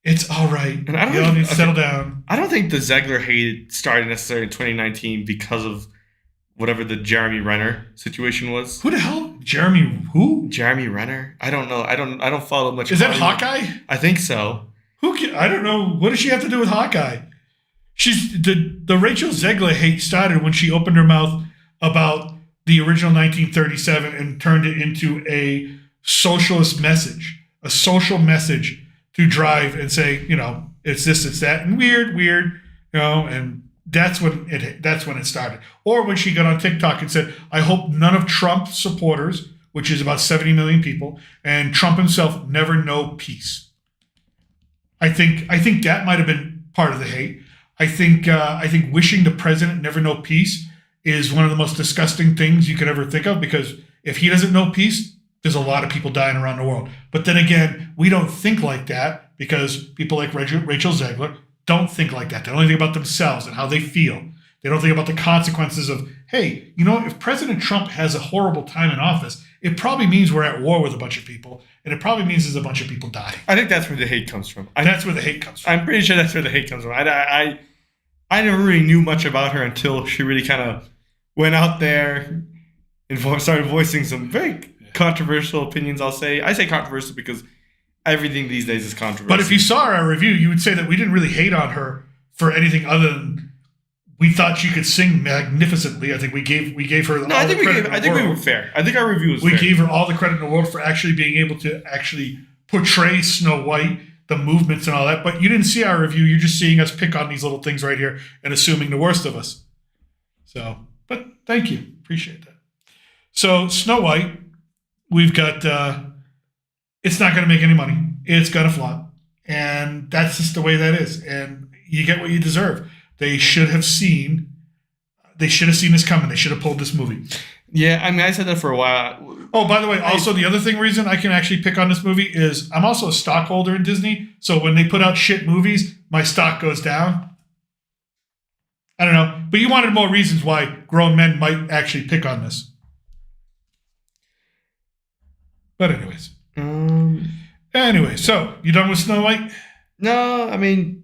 it's all right. And I don't you all need to settle down. I don't think the Zegler hate started necessarily in 2019 because of whatever the Jeremy Renner situation was. Who the hell? Jeremy who? Jeremy Renner? I don't know. I don't follow much. Is that Hawkeye? I think so. I don't know. What does she have to do with Hawkeye? She's the Rachel Zegler hate started when she opened her mouth about the original 1937 and turned it into a socialist message, a social message to drive and say, you know, it's this, it's that, and weird, you know, and that's when it started. Or when she got on TikTok and said, I hope none of Trump's supporters, which is about 70 million people, and Trump himself never know peace. I think that might have been part of the hate. I think wishing the president never know peace is one of the most disgusting things you could ever think of, because if he doesn't know peace, there's a lot of people dying around the world. But then again, we don't think like that because people like Rachel Zegler don't think like that. They only think about themselves and how they feel. They don't think about the consequences of, hey, you know, if President Trump has a horrible time in office, it probably means we're at war with a bunch of people, and it probably means there's a bunch of people dying. I think that's where the hate comes from. That's where the hate comes from. I'm pretty sure that's where the hate comes from. I never really knew much about her until she really kind of went out there and started voicing some very controversial opinions, I'll say. I say controversial because everything these days is controversial. But if you saw our review, you would say that we didn't really hate on her for anything other than we thought she could sing magnificently. I think we gave her all the credit in the world. I think we were fair. I think our review was fair. We gave her all the credit in the world for actually being able to actually portray Snow White, the movements and all that. But you didn't see our review. You're just seeing us pick on these little things right here and assuming the worst of us. So, but thank you. Appreciate that. So Snow White, we've got, it's not going to make any money. It's going to flop. And that's just the way that is. And you get what you deserve. They should have seen this coming. They should have pulled this movie. Yeah, I mean, I said that for a while. Oh, by the way, also the other reason I can actually pick on this movie is I'm also a stockholder in Disney. So when they put out shit movies, my stock goes down. I don't know. But you wanted more reasons why grown men might actually pick on this. But anyways. Anyway, so you done with Snow White? No, I mean,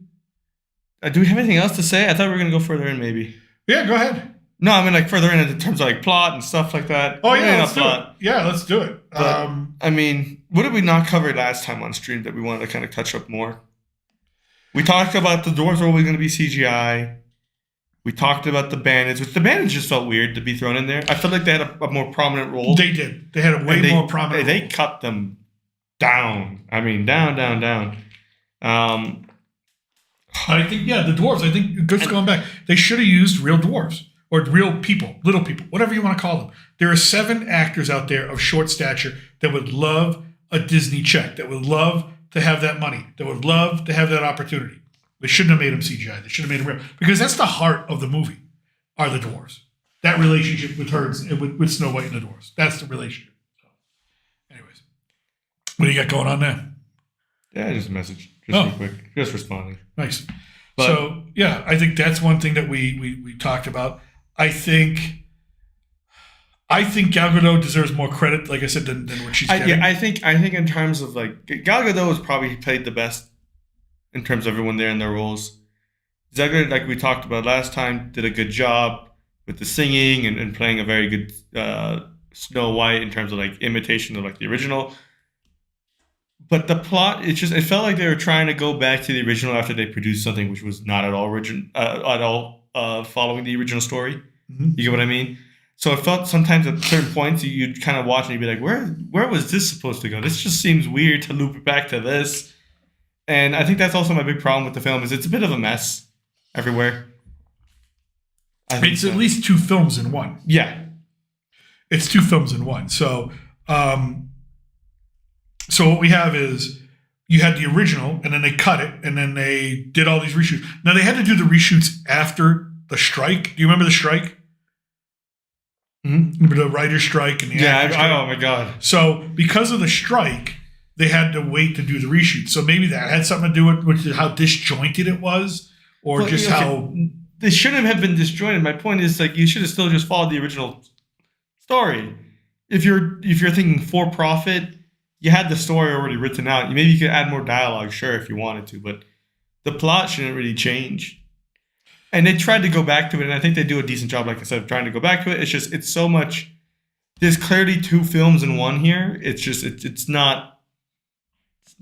do we have anything else to say? I thought we were going to go further in maybe. Yeah, go ahead. No, I mean like further in terms of like plot and stuff like that. Oh yeah, let's do it. Yeah, let's do it. But, I mean, what did we not cover last time on stream that we wanted to kind of touch up more? We talked about the dwarves are always going to be CGI. We talked about the bandits, which the bandits just felt weird to be thrown in there. I felt like they had a more prominent role. They did. They had a way more prominent role. They role. cut them down. I mean, down. I think, yeah, the dwarves, I think, just going back, they should have used real dwarves. Or real people, little people, whatever you want to call them. There are 7 actors out there of short stature that would love a Disney check, that would love to have that money, that would love to have that opportunity. They shouldn't have made them CGI. They should have made them real. Because that's the heart of the movie, are the dwarves. That relationship with her, with Snow White and the dwarves. That's the relationship. So, anyways, what do you got going on there? Yeah, just a message. Just real quick. Just responding. Nice. But, so, yeah, I think that's one thing that we talked about. I think Gal Gadot deserves more credit, like I said, than what she's getting. Yeah, I think in terms of like Gal Gadot has probably played the best in terms of everyone there in their roles. Zegler, like we talked about last time, did a good job with the singing and playing a very good Snow White in terms of like imitation of like the original. But the plot, it felt like they were trying to go back to the original after they produced something which was not at all following the original story. Mm-hmm. You get what I mean? So it felt sometimes at certain points you'd kind of watch and you'd be like, where was this supposed to go? This just seems weird to loop it back to this. And I think that's also my big problem with the film is it's a bit of a mess everywhere. It's at least 2 films in one. Yeah. It's 2 films in one. So so what we have is you had the original, and then they cut it, and then they did all these reshoots. Now, they had to do the reshoots after the strike. Do you remember the strike? Mm-hmm. Remember the writer's strike and the actor's strike? Oh my God. So because of the strike, they had to wait to do the reshoot. So maybe that had something to do with how disjointed it was, or how... They shouldn't have been disjointed. My point is, like, you should have still just followed the original story. If you're thinking for profit... You had the story already written out. Maybe you could add more dialogue, sure, if you wanted to, but the plot shouldn't really change. And they tried to go back to it, and I think they do a decent job, like I said, of trying to go back to it. It's so much. There's clearly 2 films in one here. It's not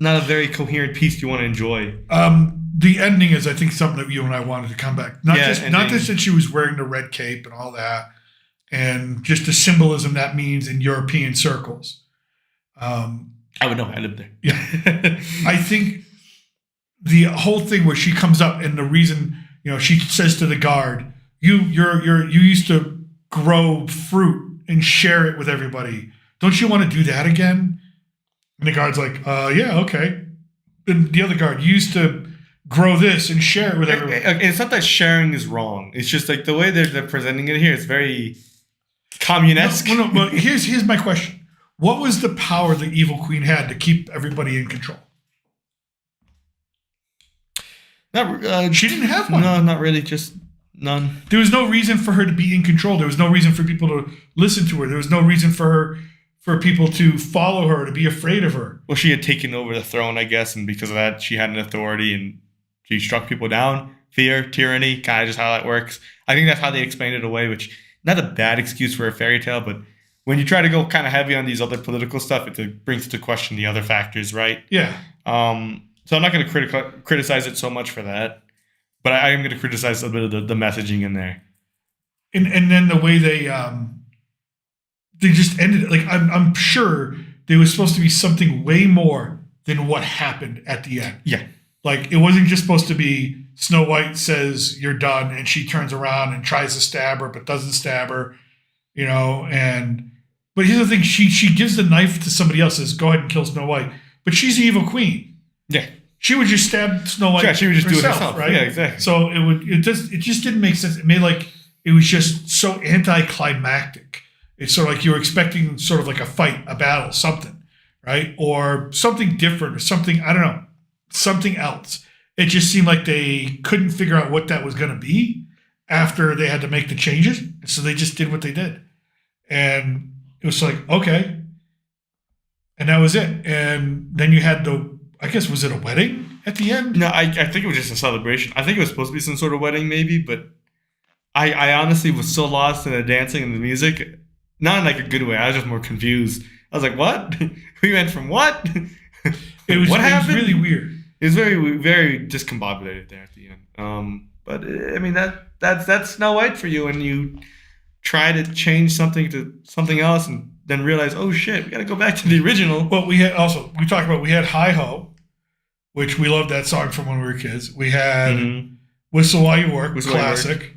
a very coherent piece you want to enjoy. The ending is, I think, something that you and I wanted to come back. Not just that she was wearing the red cape and all that, and just the symbolism that means in European circles. I would know. I lived there. Yeah. I think the whole thing where she comes up and the reason, she says to the guard, you used to grow fruit and share it with everybody. Don't you want to do that again? And the guard's like, yeah, okay. And the other guard, you used to grow this and share it with everyone. It's not that sharing is wrong. It's just like the way they're presenting it here is very communist. No, but here's my question. What was the power the evil queen had to keep everybody in control? She didn't have one. No, not really. Just none. There was no reason for her to be in control. There was no reason for people to listen to her. There was no reason for people to follow her, to be afraid of her. Well, she had taken over the throne, I guess, and because of that, she had an authority and she struck people down. Fear, tyranny, kind of just how that works. I think that's how they explained it away, which not a bad excuse for a fairy tale, but when you try to go kind of heavy on these other political stuff, it brings to question the other factors, right? Yeah. So I'm not going to criticize it so much for that, but I am going to criticize a bit of the messaging in there. And then the way they just ended it. Like I'm sure there was supposed to be something way more than what happened at the end. Yeah. Like it wasn't just supposed to be Snow White says you're done, and she turns around and tries to stab her, but doesn't stab her, But here's the thing: she gives the knife to somebody else. Says, "Go ahead and kill Snow White." But she's the evil queen. Yeah, she would just stab Snow White. Yeah, she would just do it herself, right? Yeah, exactly. So it just didn't make sense. It made it was just so anticlimactic. It's sort of like you were expecting sort of like a fight, a battle, something, right? Or something different or something, I don't know, something else. It just seemed like they couldn't figure out what that was going to be after they had to make the changes. So they just did what they did. And it was like, okay. And that was it. And then you had I guess, was it a wedding at the end? No, I think it was just a celebration. I think it was supposed to be some sort of wedding, maybe, but I honestly was so lost in the dancing and the music. Not in like a good way. I was just more confused. I was like, what? We went from what? What happened? It was really weird. It was very, very discombobulated there at the end. But I mean, that's Snow White for you, and you try to change something to something else, and then realize, oh shit, we got to go back to the original. Well, we had Hi Ho, which we loved that song from when we were kids. We had Whistle While You Work, classic.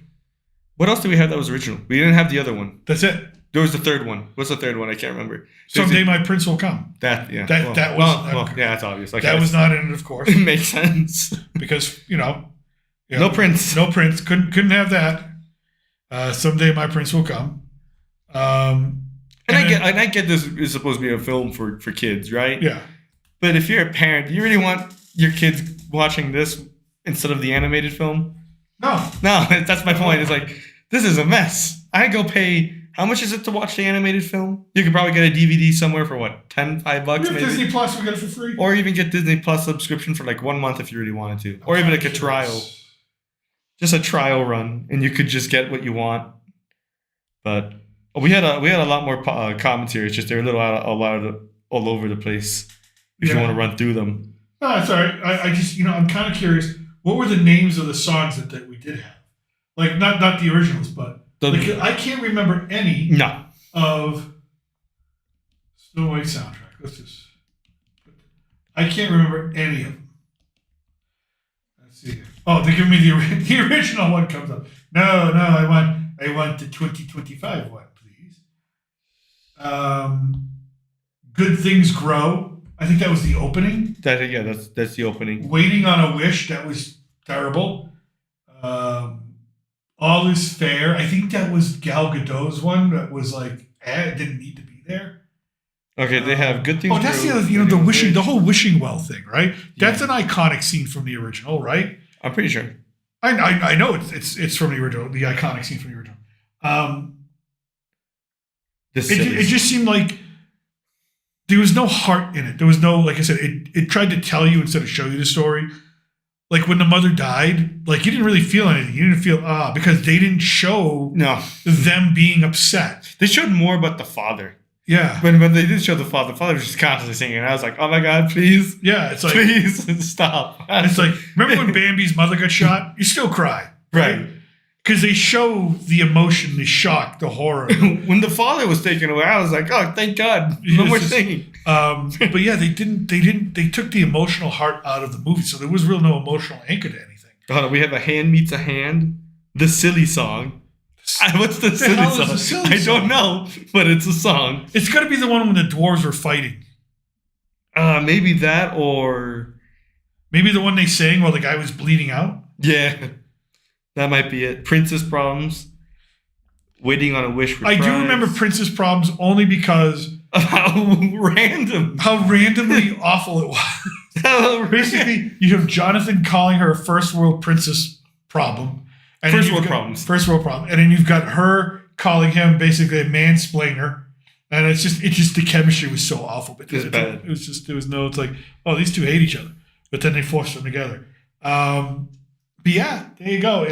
What else did we have that was original? We didn't have the other one. That's it. There was the third one. What's the third one? I can't remember. Someday My Prince Will Come. That was yeah, that's obvious. That was not in it, of course. It makes sense because no Prince, couldn't have that. Someday My Prince Will Come. I get this is supposed to be a film for kids, right? Yeah. But if you're a parent, do you really want your kids watching this instead of the animated film? No, that's my point. It's like, this is a mess. I go pay, how much is it to watch the animated film? You could probably get a DVD somewhere for what, $5 maybe? Disney Plus, we get it for free. Or even get Disney Plus subscription for like 1 month if you really wanted to. Or even like a trial. Just a trial run, and you could just get what you want. But we had a lot more commentary. It's just they're a little all over the place if you want to run through them. No, it's all right. I just, I'm kind of curious. What were the names of the songs that we did have? Like, not the originals, but I can't remember any of Snow White soundtrack. I can't remember any of them. Let's see. Oh, they're giving me the original one comes up. No, I want the 2025 one, please. Good Things Grow. I think that was the opening. That's the opening. Waiting on a Wish, that was terrible. All Is Fair. I think that was Gal Gadot's one that was like, it didn't need to be there. Okay, they have Good Things. Oh, that's the other, the whole wishing well thing, right? That's an iconic scene from the original, right? I'm pretty sure. I know it's from the original, the iconic scene from the original. It just seemed like there was no heart in it. There was no, like I said, it tried to tell you instead of show you the story. Like when the mother died, like you didn't really feel anything. You didn't feel because they didn't show them being upset. They showed more about the father. Yeah. When they did show the father was just constantly singing. And I was like, oh my God, please. Yeah, it's like, please stop. It's like, remember when Bambi's mother got shot? You still cry. Right. Because they show the emotion, the shock, the horror. When the father was taken away, I was like, oh, thank God. No more singing. But yeah, they took the emotional heart out of the movie. So there was real no emotional anchor to anything. Hold on, we have A Hand Meets a Hand, the silly song. What's the silly song? I don't know, but it's a song. It's got to be the one when the dwarves were fighting. Maybe that, or maybe the one they sang while the guy was bleeding out. Yeah, that might be it. Princess Problems, Waiting on a Wish. I do remember Princess Problems only because of how randomly awful it was. Basically, you have Jonathan calling her a first world princess problem. And First world problem. And then you've got her calling him basically a mansplainer. And it's just the chemistry was so awful. But it was just, it's like, oh, these two hate each other. But then they forced them together. But yeah, there you go.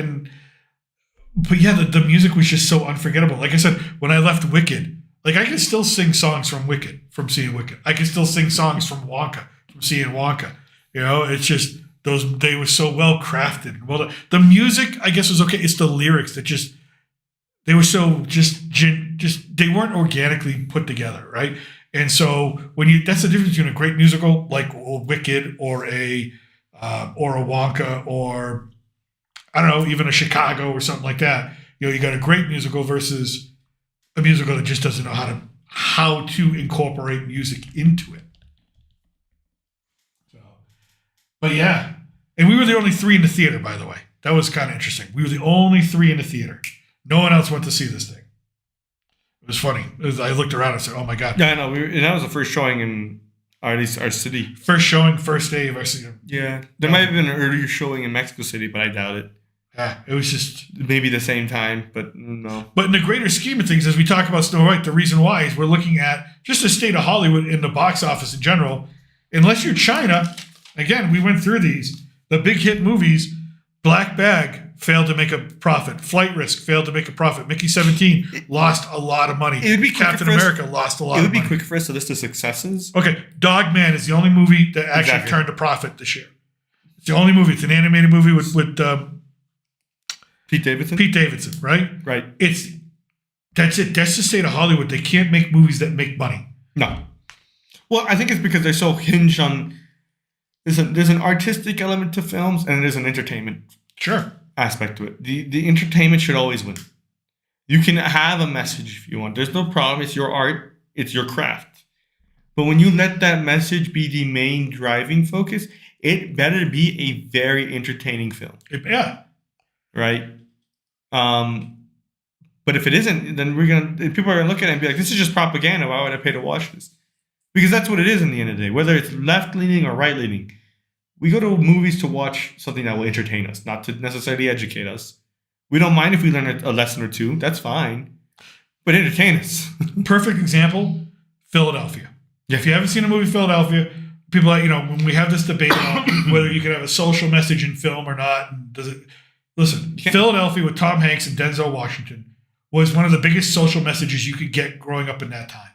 But yeah, the music was just so unforgettable. Like I said, when I left Wicked, like I can still sing songs from Wicked, from seeing Wicked. I can still sing songs from Wonka, from seeing Wonka. It's just, they were so well crafted. Well, the music, I guess, was okay. It's the lyrics that they were so they weren't organically put together, right? And so that's the difference between a great musical like Wicked or a Wonka or I don't know, even a Chicago or something like that. You got a great musical versus a musical that just doesn't know how to incorporate music into it. But yeah, and we were the only three in the theater, by the way. That was kind of interesting. We were the only three in the theater. No one else went to see this thing. It was funny. I looked around and said, "Oh my god!" Yeah, I know. And that was the first showing in at least our city. First showing, first day of our city. Yeah, there might have been an earlier showing in Mexico City, but I doubt it. Yeah, it was just maybe the same time, but no. But in the greater scheme of things, as we talk about Snow White, the reason why is we're looking at just the state of Hollywood in the box office in general. Unless you're China, again, we went through these. The big hit movies, Black Bag failed to make a profit. Flight Risk failed to make a profit. Mickey 17 lost a lot of money. It would be Captain America lost a lot of money. It would be quick for us to list the successes. Okay, Dog Man is the only movie that actually turned a profit this year. It's the only movie. It's an animated movie with Pete Davidson? Pete Davidson, right? Right. That's it. That's the state of Hollywood. They can't make movies that make money. No. Well, I think it's because they're so hinged on there's an artistic element to films and there's an entertainment aspect to it. The entertainment should always win. You can have a message if you want. There's no problem. It's your art. It's your craft. But when you let that message be the main driving focus, it better be a very entertaining film. Yeah. Right? But if it isn't, then people are gonna look at it and be like, this is just propaganda. Why would I pay to watch this? Because that's what it is in the end of the day. Whether it's left-leaning or right-leaning, we go to movies to watch something that will entertain us, not to necessarily educate us. We don't mind if we learn a lesson or two. That's fine. But entertain us. Perfect example, Philadelphia. Yeah. If you haven't seen the movie Philadelphia, people like, when we have this debate about whether you can have a social message in film or not, listen, Philadelphia with Tom Hanks and Denzel Washington was one of the biggest social messages you could get growing up in that time.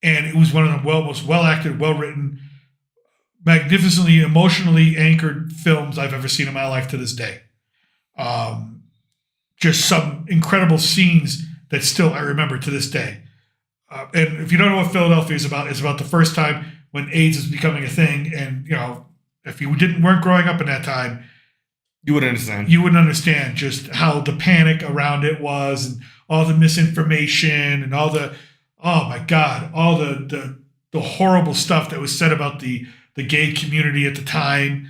And it was one of the most well-acted, well-written, magnificently, emotionally anchored films I've ever seen in my life to this day. Just some incredible scenes that still I remember to this day. And if you don't know what Philadelphia is about, it's about the first time when AIDS is becoming a thing. And, if you weren't growing up in that time, you wouldn't understand. You wouldn't understand just how the panic around it was and all the misinformation and all the, oh my God, all the horrible stuff that was said about the gay community at the time.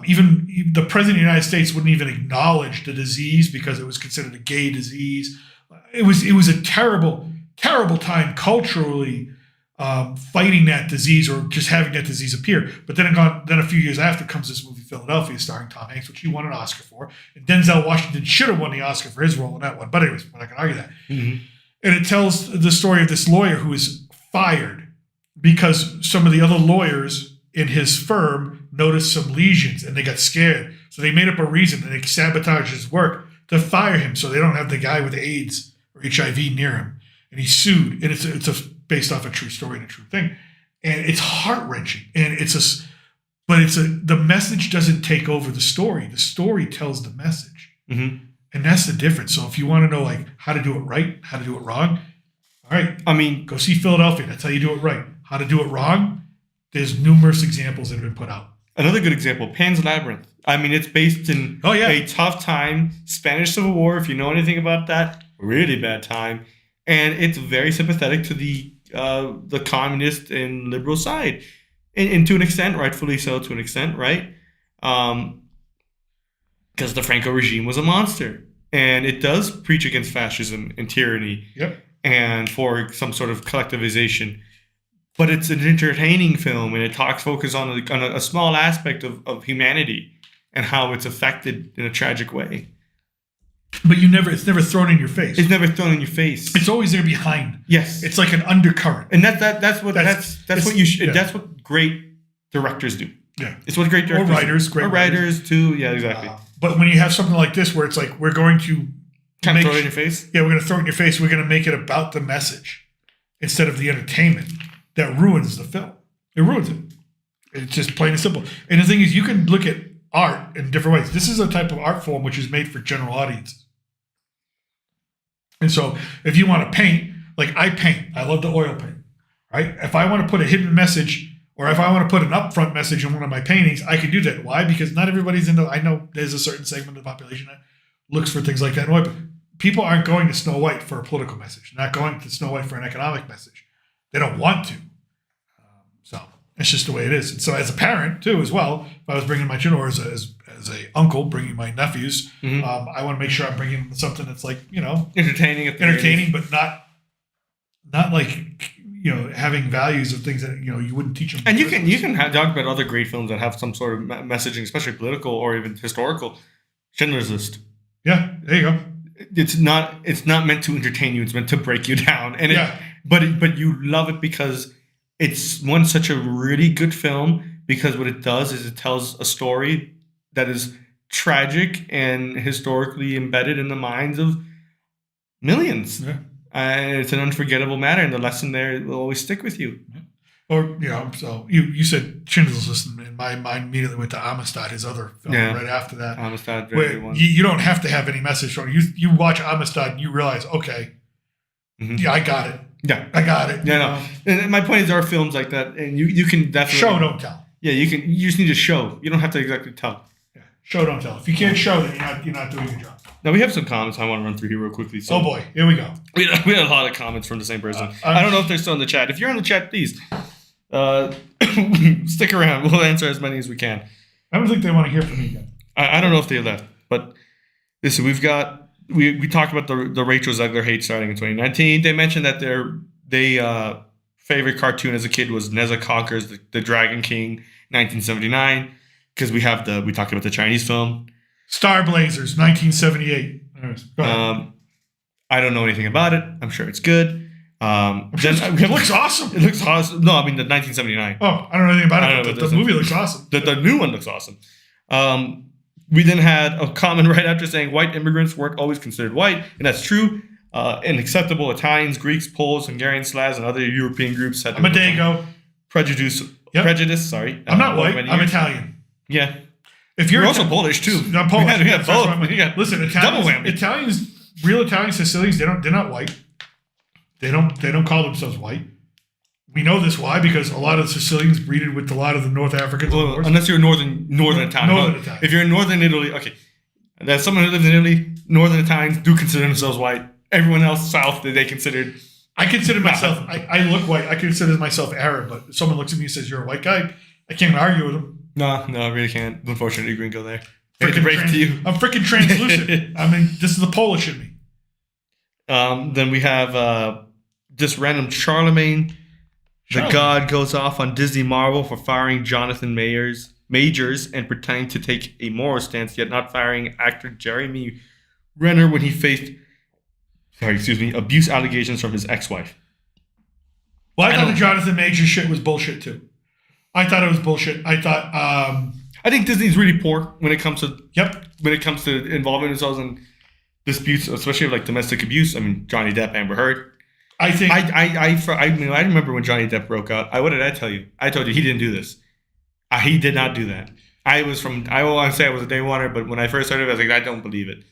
Even the president of the United States wouldn't even acknowledge the disease because it was considered a gay disease. It was a terrible, terrible time culturally fighting that disease or just having that disease appear. But then a few years after comes this movie Philadelphia starring Tom Hanks, which he won an Oscar for. And Denzel Washington should have won the Oscar for his role in that one. But anyways, we're not going to argue that. Mm-hmm. And it tells the story of this lawyer who is fired because some of the other lawyers in his firm noticed some lesions and they got scared. So they made up a reason and they sabotaged his work to fire him so they don't have the guy with AIDS or HIV near him. And he sued. And it's based off a true story and a true thing. And it's heart-wrenching. And the message doesn't take over the story. The story tells the message. Mm-hmm. And that's the difference. So if you want to know how to do it right, how to do it wrong, all right. I mean, go see Philadelphia. That's how you do it right. How to do it wrong, there's numerous examples that have been put out. Another good example, Pan's Labyrinth. I mean, it's based in a tough time, Spanish Civil War, if you know anything about that, really bad time. And it's very sympathetic to the communist and liberal side. And to an extent, rightfully so to an extent, right? Because the Franco regime was a monster. And it does preach against fascism and tyranny. Yep. And for some sort of collectivization. But it's an entertaining film, and it focuses on a small aspect of humanity and how it's affected in a tragic way. But it's never thrown in your face. It's never thrown in your face. It's always there behind. Yes. It's like an undercurrent. And that's what great directors do. Yeah. It's what great directors or writers too. Yeah, exactly. But when you have something like this where it's like we're going to kind of throw it in your face. Yeah, we're going to throw it in your face. We're going to make it about the message instead of the entertainment. That ruins the film. It ruins it. It's just plain and simple. And the thing is, you can look at art in different ways. This is a type of art form which is made for general audiences. And so if you want to paint, like I paint, I love the oil paint, right? If I want to put a hidden message or if I want to put an upfront message in one of my paintings, I can do that. Why? Because not everybody's I know there's a certain segment of the population that looks for things like that in oil. But people aren't going to Snow White for a political message. They're not going to Snow White for an economic message. They don't want to. So it's just the way it is. And so as a parent, too, as well, if I was bringing my children or as a uncle bringing my nephews, I want to make sure I'm bringing something that's like, entertaining, but not not like having values of things that you wouldn't teach them. And you can talk about other great films that have some sort of messaging, especially political or even historical. Schindler's List. Yeah, there you go. It's not meant to entertain you. It's meant to break you down. And but you love it because it's such a really good film, because what it does is it tells a story that is tragic and historically embedded in the minds of millions. Yeah. And it's an unforgettable matter, and the lesson there will always stick with you. Or, so you said Schindler's List, and my mind immediately went to Amistad, his other film, right after that. Amistad, very good one. You don't have to have any message from it. You watch Amistad and you realize, okay, yeah, I got it. Yeah. I got it. Yeah, no. And my point is, there are films like that, and you can definitely... Show, don't tell. Yeah, you just need to show. You don't have to exactly tell. Yeah. Show, don't tell. If you can't show, then you're not doing your job. Now, we have some comments I want to run through here real quickly. So, oh, boy. Here we go. We had a lot of comments from the same person. I don't know if they're still in the chat. If you're in the chat, please stick around. We'll answer as many as we can. I don't think they want to hear from me again. I don't know if they left. But listen, we talked about the Rachel Zegler hate starting in 2019. They mentioned that their favorite cartoon as a kid was Nezha Conquers the Dragon King, 1979. Because we talked about the Chinese film. Star Blazers, 1978. I don't know anything about it. I'm sure it's good. It looks awesome. It looks awesome. No, I mean the 1979. Oh, I don't know anything about it. But the movie looks awesome. The new one looks awesome. We then had a comment right after saying white immigrants weren't always considered white, and that's true. And acceptable Italians, Greeks, Poles, Hungarians, Slavs, and other European groups had I'm a Dago. Prejudice. Sorry, I'm not white. I'm Italian. Yeah. If you're also Polish too. I'm Polish. We got both. Listen, real Italians, Sicilians, they're not white. They don't call themselves white. We know this why, because a lot of the Sicilians breeded with a lot of the North Africans. Well, unless you're northern Italian. Italian. If you're in northern Italy, okay. That's someone who lives in Italy. Northern Italians do consider themselves white. Everyone else south that they considered. I consider myself. I look white. I consider myself Arab. But if someone looks at me and says you're a white guy, I can't argue with them. No, I really can't. Unfortunately, gringo there. To you. I'm freaking translucent. I mean, this is the Polish in me. Then we have just random Charlemagne. The god goes off on Disney Marvel for firing Jonathan Majors and pretending to take a moral stance, yet not firing actor Jeremy Renner when he faced abuse allegations from his ex-wife. Well, I thought the Jonathan Majors shit was bullshit too. I thought it was bullshit. I think Disney's really poor when it comes to involving themselves in disputes, especially like domestic abuse. I mean, Johnny Depp, Amber Heard. I think I remember when Johnny Depp broke out. What did I tell you? I told you he didn't do this. He did not do that. I want to say I was a day oneer, but when I first started, I was like, I don't believe it.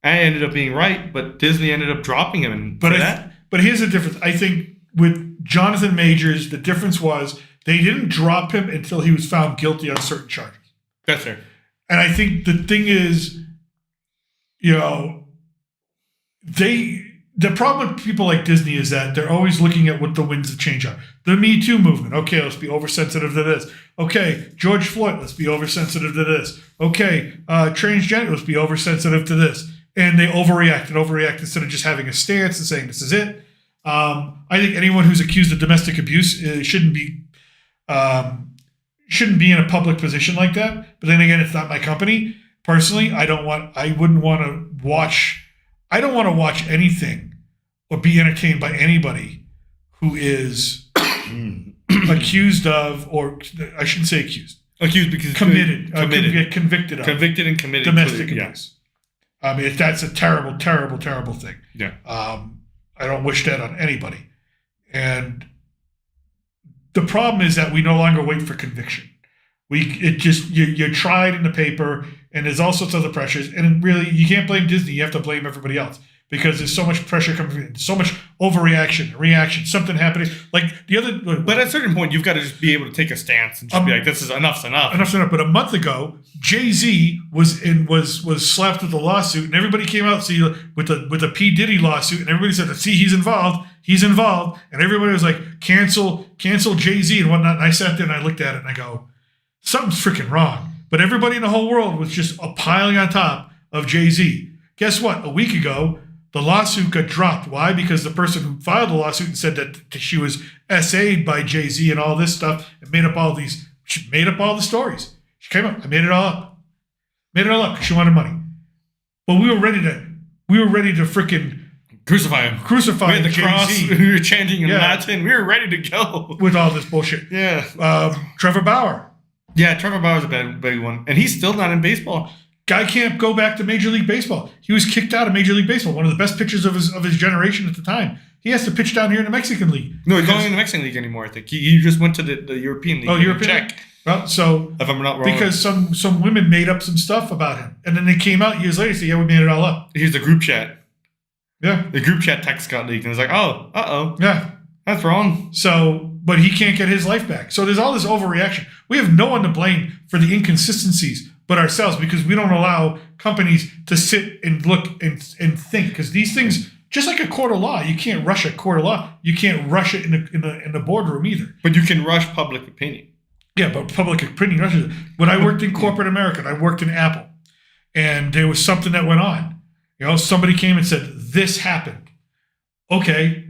I ended up being right, but Disney ended up dropping him. But here's the difference. I think with Jonathan Majors, the difference was they didn't drop him until he was found guilty on certain charges. That's fair. And I think the thing is, the problem with people like Disney is that they're always looking at what the winds of change are. The Me Too movement. Okay, let's be oversensitive to this. Okay, George Floyd, let's be oversensitive to this. Okay, transgender, let's be oversensitive to this. And they overreact instead of just having a stance and saying, this is it. I think anyone who's accused of domestic abuse shouldn't be in a public position like that. But then again, it's not my company. Personally, I don't want to watch anything or be entertained by anybody who is accused of, or I shouldn't say accused. Accused because convicted and committed domestic abuse. I mean, that's a terrible, terrible, terrible thing. Yeah. I don't wish that on anybody. And the problem is that we no longer wait for conviction. You're tried in the paper, and there's all sorts of other pressures. And really, you can't blame Disney. You have to blame everybody else, because there's so much pressure coming in, so much reaction, something happening. Like the other, but at a certain point, you've got to just be able to take a stance and just be like, "This is enough's enough." Enough's enough. But a month ago, Jay-Z was slapped with a lawsuit, and everybody came out with a P. Diddy lawsuit, and everybody said, "See, he's involved," and everybody was like, "Cancel Jay-Z" and whatnot. And I sat there and I looked at it and I go, something's freaking wrong. But everybody in the whole world was just piling on top of Jay-Z. Guess what? A week ago, The lawsuit got dropped. Why? Because the person who filed the lawsuit and said that she was SA'd by Jay-Z and all this stuff and she made up all the stories. She came up, I made it all up. Made it all up because she wanted money. But we were ready to freaking crucify him. Crucify we had the Jay-Z. cross. We were chanting in Latin. We were ready to go. With all this bullshit. Yeah. Trevor Bauer. Yeah, Trevor Bauer's a big one. And he's still not in baseball. Guy can't go back to Major League Baseball. He was kicked out of Major League Baseball, one of the best pitchers of his generation at the time. He has to pitch down here in the Mexican League. No, he's not in the Mexican League anymore, I think. He just went to the European League. Oh, European League? Well, so... If I'm not wrong. Because some women made up some stuff about him. And then they came out years later and said, yeah, we made it all up. Here's the group chat. Yeah. The group chat text got leaked. And it's like, oh, uh-oh. Yeah. That's wrong. So, but he can't get his life back. So there's all this overreaction. We have no one to blame for the inconsistencies but ourselves, because we don't allow companies to sit and look and think. Because these things, just like a court of law, you can't rush a court of law. You can't rush it in the boardroom either. But you can rush public opinion. Yeah, but public opinion rushes it. When I worked in corporate America, and I worked in Apple, and there was something that went on. Somebody came and said, this happened. Okay.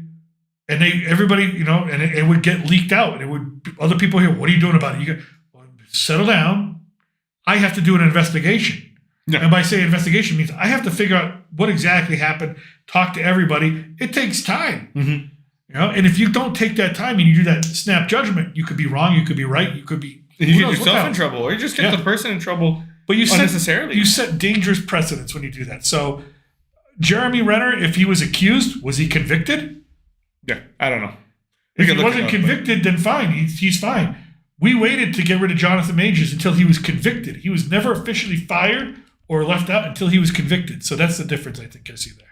And everybody, and it would get leaked out. And other people here, what are you doing about it? You go, well, settle down. I have to do an investigation. Yeah. And by saying investigation means I have to figure out what exactly happened, talk to everybody. It takes time. Mm-hmm. And if you don't take that time and you do that snap judgment, you could be wrong, you could be right, you could be... You get yourself in trouble, or you just get the person in trouble unnecessarily. You set dangerous precedents when you do that. So, Jeremy Renner, if he was accused, was he convicted? Yeah, I don't know. If he wasn't convicted, then fine. He's fine. We waited to get rid of Jonathan Majors until he was convicted. He was never officially fired or left out until he was convicted. So that's the difference I think I see there.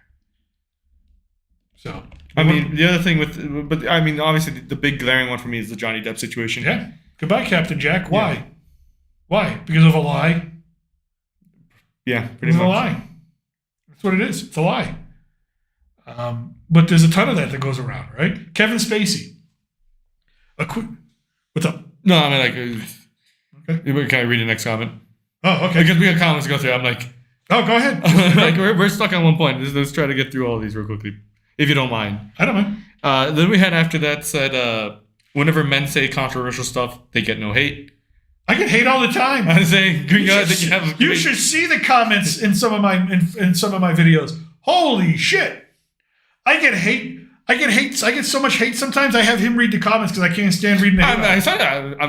So, I mean, the other thing obviously the big glaring one for me is the Johnny Depp situation. Yeah. Goodbye, Captain Jack. Why? Yeah. Why? Because of a lie? Yeah, pretty much. A lie. That's what it is. It's a lie. But there's a ton of that goes around, right? Kevin Spacey. What's up? No, I mean, okay. Can I read the next comment? Oh, okay. Because we got comments to go through. I'm like, oh, go ahead. we're stuck on one point. Let's try to get through all of these real quickly, if you don't mind. I don't mind. Then we had after that said, whenever men say controversial stuff, they get no hate. I get hate all the time. I'm saying, you should see the comments in some of my videos. Holy shit! I get hate. I get so much hate sometimes. I have him read the comments because I can't stand reading the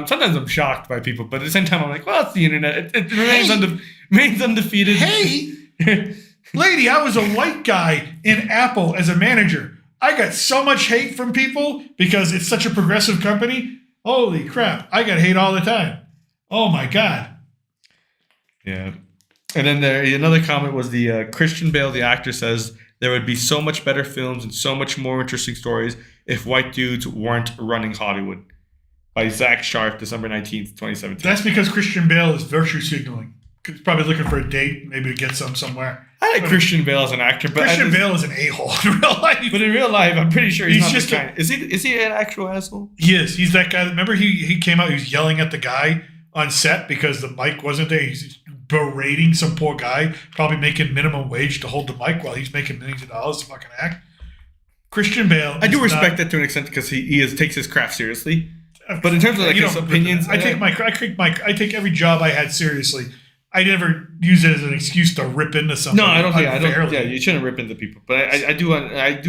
sometimes I'm shocked by people, but at the same time I'm like, well, it's the internet. It remains undefeated. Hey, lady, I was a white guy in Apple as a manager. I got so much hate from people because it's such a progressive company. Holy crap. I got hate all the time. Oh my God. Yeah. And then another comment was the Christian Bale, the actor, says, there would be so much better films and so much more interesting stories if white dudes weren't running Hollywood. By Zach Sharp, December 19th, 2017. That's because Christian Bale is virtue signaling. He's probably looking for a date, maybe to get somewhere. I like Christian Bale as an actor, but Christian Bale is an a-hole in real life. But in real life, I'm pretty sure he's not just the kind. Is he an actual asshole? He is. He's that guy. Remember, he came out. He was yelling at the guy on set because the mic wasn't there. He's berating some poor guy, probably making minimum wage to hold the mic while he's making millions of dollars to fucking act. Christian Bale. I do respect that to an extent because he takes his craft seriously. But in terms of his opinions, I take every job I had seriously. I never use it as an excuse to rip into something. No, I don't. Yeah, you shouldn't rip into people. But I do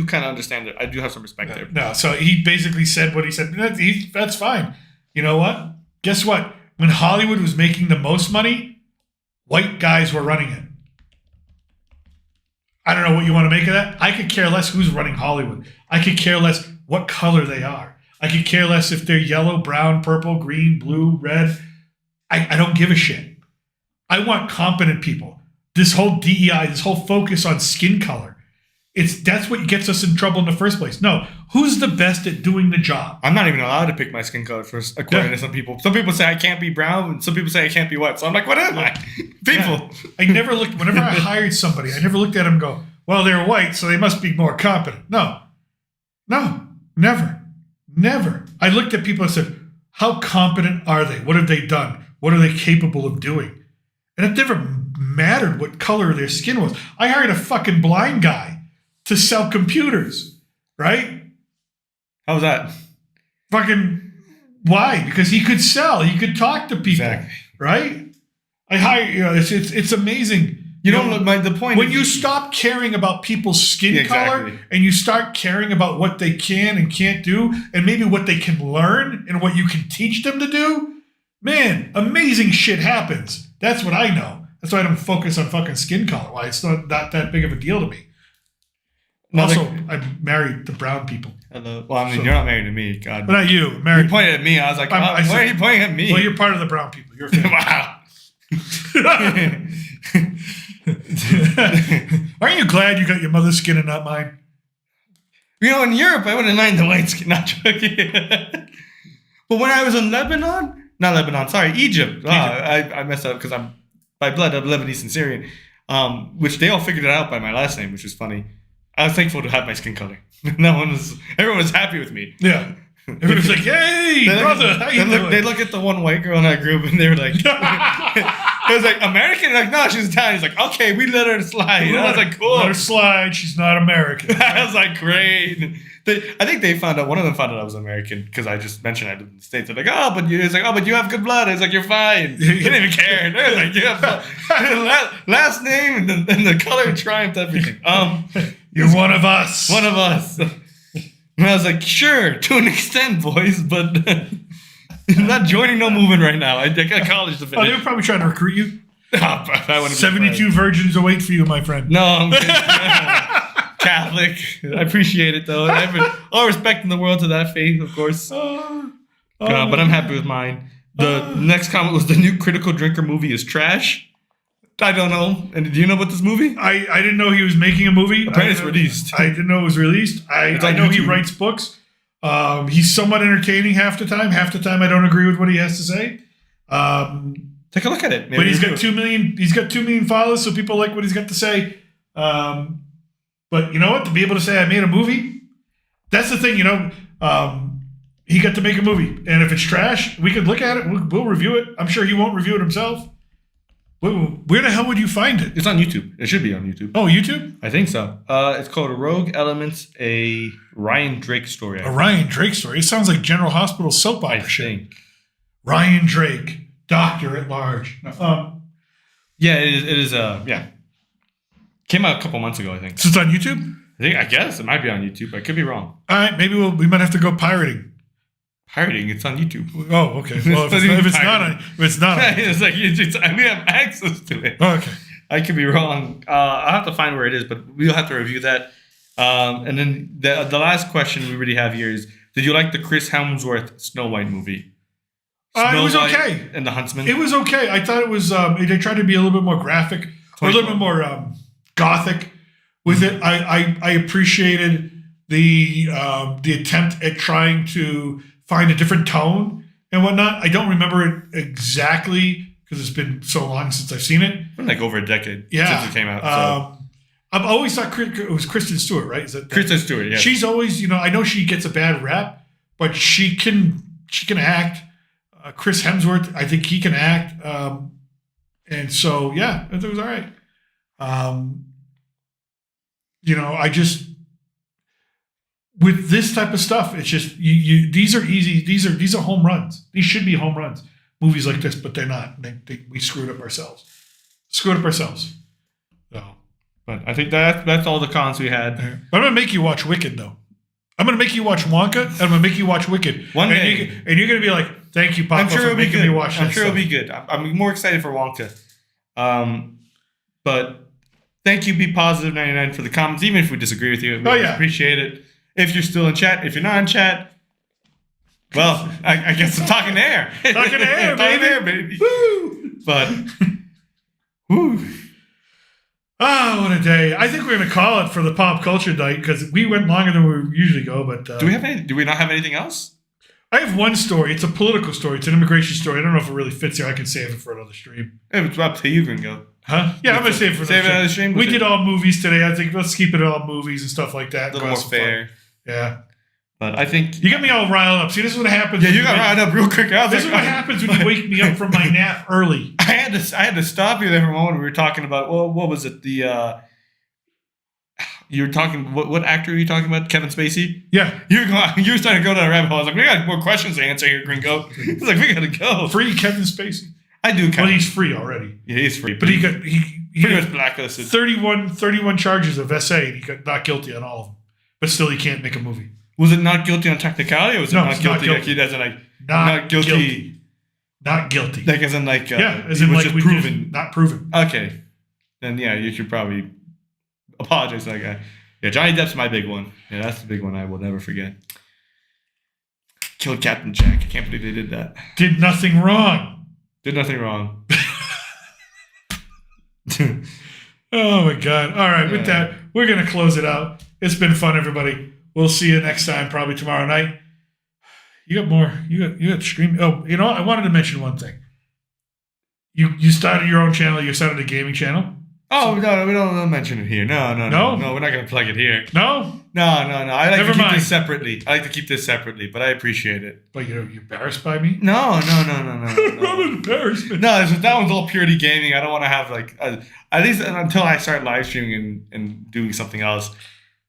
kind of understand it. I do have some respect there. No, so he basically said what he said. That's fine. You know what? Guess what? When Hollywood was making the most money, white guys were running it. I don't know what you want to make of that. I could care less who's running Hollywood. I could care less what color they are. I could care less if they're yellow, brown, purple, green, blue, red. I don't give a shit. I want competent people. This whole DEI, this whole focus on skin color, that's what gets us in trouble in the first place. No, who's the best at doing the job? I'm not even allowed to pick my skin color first, according to some people. Some people say I can't be brown, and some people say I can't be white. So I'm like, what am I? People. Yeah. I never looked, whenever I hired somebody, I never looked at them and go, well, they're white, so they must be more competent. No, never. I looked at people and said, how competent are they? What have they done? What are they capable of doing? And it never mattered what color their skin was. I hired a fucking blind guy to sell computers, right? How was that? Fucking why? Because he could sell. He could talk to people, right? It's amazing. You know, the point when you stop caring about people's skin color and you start caring about what they can and can't do, and maybe what they can learn and what you can teach them to do, man, amazing shit happens. That's what I know. That's why I don't focus on fucking skin color. Why it's not that big of a deal to me. Also, I'm married to brown people. Hello. Well, I mean, you're not married to me, God. But not you. Married. You pointed at me. I was like, why are you pointing at me? Well, you're part of the brown people. You're a fan. Wow. Aren't you glad you got your mother's skin and not mine? You know, in Europe, I wouldn't mind the white skin. Not joking. But when I was in Egypt. I messed up because I'm by blood I'm Lebanese and Syrian, which they all figured it out by my last name, which is funny. I was thankful to have my skin color. Everyone was happy with me. Yeah. Everyone was like, "Hey, brother, how you doing?" They look at the one white girl in our group and they were like, it was like, American? Like, no, she's Italian. He's like, okay, we let her slide. I was like, cool. Let her slide. She's not American. I was like, great. I think they found out, one of them found out I was American because I just mentioned I lived in the States. They're like, but you have good blood. It's like, you're fine. They didn't even care. They're like, you have last name and the color triumphed everything. You're one of us. One of us. And I was like, sure, to an extent, boys, but I'm not joining no movement right now. I got college to finish. They were probably trying to recruit you. 72 virgins await for you, my friend. No, I'm Catholic. I appreciate it, though. I have all respect in the world to that faith, of course. But I'm happy with mine. The next comment was the new Critical Drinker movie is trash. I don't know. And do you know about this movie? I didn't know he was making a movie. Apparently it's released. I didn't know it was released. I know he writes books. He's somewhat entertaining half the time. Half the time I don't agree with what he has to say. Take a look at it. Maybe but he's got 2 million. He's got 2 million followers, so people like what he's got to say. But you know what? To be able to say I made a movie, that's the thing. He got to make a movie, and if it's trash, we could look at it. We'll review it. I'm sure he won't review it himself. Where the hell would you find it? It's on YouTube. It should be on YouTube. Oh, YouTube? I think so. It's called Rogue Elements, a Ryan Drake story. A Ryan Drake story? It sounds like General Hospital soap opera shit. Ryan Drake, doctor at large. Yeah, it is. Yeah. Came out a couple months ago, I think. So it's on YouTube? I guess it might be on YouTube. I could be wrong. All right, maybe we might have to go pirating. Pirating? It's on YouTube. Oh, okay. Well, if it's not on, it's like we have access to it. Oh, okay. I could be wrong. I'll have to find where it is, but we'll have to review that. And then the last question we really have here is: did you like the Chris Hemsworth Snow White movie? It was okay. And the Huntsman. It was okay. I thought it was. They tried to be a little bit more graphic, or a little bit more gothic with it. I appreciated the attempt at trying to find a different tone and whatnot. I don't remember it exactly because it's been so long since I've seen it. Been like over a decade since it came out. So. I've always thought it was Kristen Stewart, right? Is that Kristen Stewart? Yeah. She's always, I know she gets a bad rap, but she can act. Chris Hemsworth, I think he can act, and so yeah, it was all right. I just. With this type of stuff, it's just these are easy. These are home runs. These should be home runs. Movies like this, but they're not. We screwed up ourselves. So, but I think that's all the cons we had. But I'm gonna make you watch Wicked, though. I'm gonna make you watch Wonka, and I'm gonna make you watch Wicked. One day, and you're gonna be like, "Thank you, Papa, for making me watch." I'm sure it'll be good. I'm more excited for Wonka. But thank you, Be Positive 99 for the comments, even if we disagree with you. We appreciate it. If you're still in chat, if you're not in chat, well, I guess I'm talking air. Talking air, baby. Woo! But, woo. Oh, what a day. I think we're going to call it for the pop culture night because we went longer than we usually go. But do we not have anything else? I have one story. It's a political story. It's an immigration story. I don't know if it really fits here. I can save it for another stream. It's up to you, Gringo. Huh? Yeah, I'm going to save it for another stream. We did all movies today. I think let's keep it all movies and stuff like that. A little more fair. Fun. Yeah. But I think... You get me all riled up. See, this is what happens. Yeah, you got riled up real quick. This is what happens when you wake me up from my nap early. I had to stop you there for a moment. We were talking about, what was it? You were talking. What actor are you talking about? Kevin Spacey. Yeah. You were starting to go down a rabbit hole. I was like, we got more questions to answer here, Gringo. He's like, we gotta go. Free Kevin Spacey. I do. Well, he's free already. Yeah, he's free. But he pretty got much blacklisted. 31 charges of SA, and he got not guilty on all of them. But still, he can't make a movie. Was it not guilty on technicality, or was it No, not it's guilty? not guilty. Like, as in, like, Not guilty. Not guilty. Like, as in, like, as in, it was like, just we proven. did not proven. Okay. Then, yeah, you should probably apologize to that guy. Yeah, Johnny Depp's my big one. Yeah, that's the big one I will never forget. Killed Captain Jack. I can't believe they did that. Did nothing wrong. Did nothing wrong. Oh my God. All right. With that, we're going to close it out. It's been fun, everybody. We'll see you next time, probably tomorrow night. You got more. You got stream. Oh, you know what? I wanted to mention one thing. You started your own channel. You started a gaming channel. Oh, no, we don't mention it here. No, we're not going to plug it here. No? No. I like Never to keep mind. this separately. But I appreciate it. But you're embarrassed by me? No. I'm embarrassed. No, that one's all purely gaming. I don't want to have, like, at least until I start live streaming and doing something else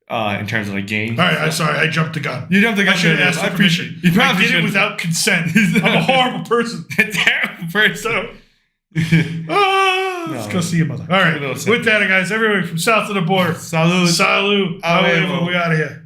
in terms of, like, games. All right, I'm sorry. I jumped the gun. You jumped the gun. I should have asked for permission. You I probably did it should. without consent. I'm a horrible person. Terrible person. Let's go see your mother. All right. With that, guys, everybody from south of the border. Salud. Salud. Salud. We out of here.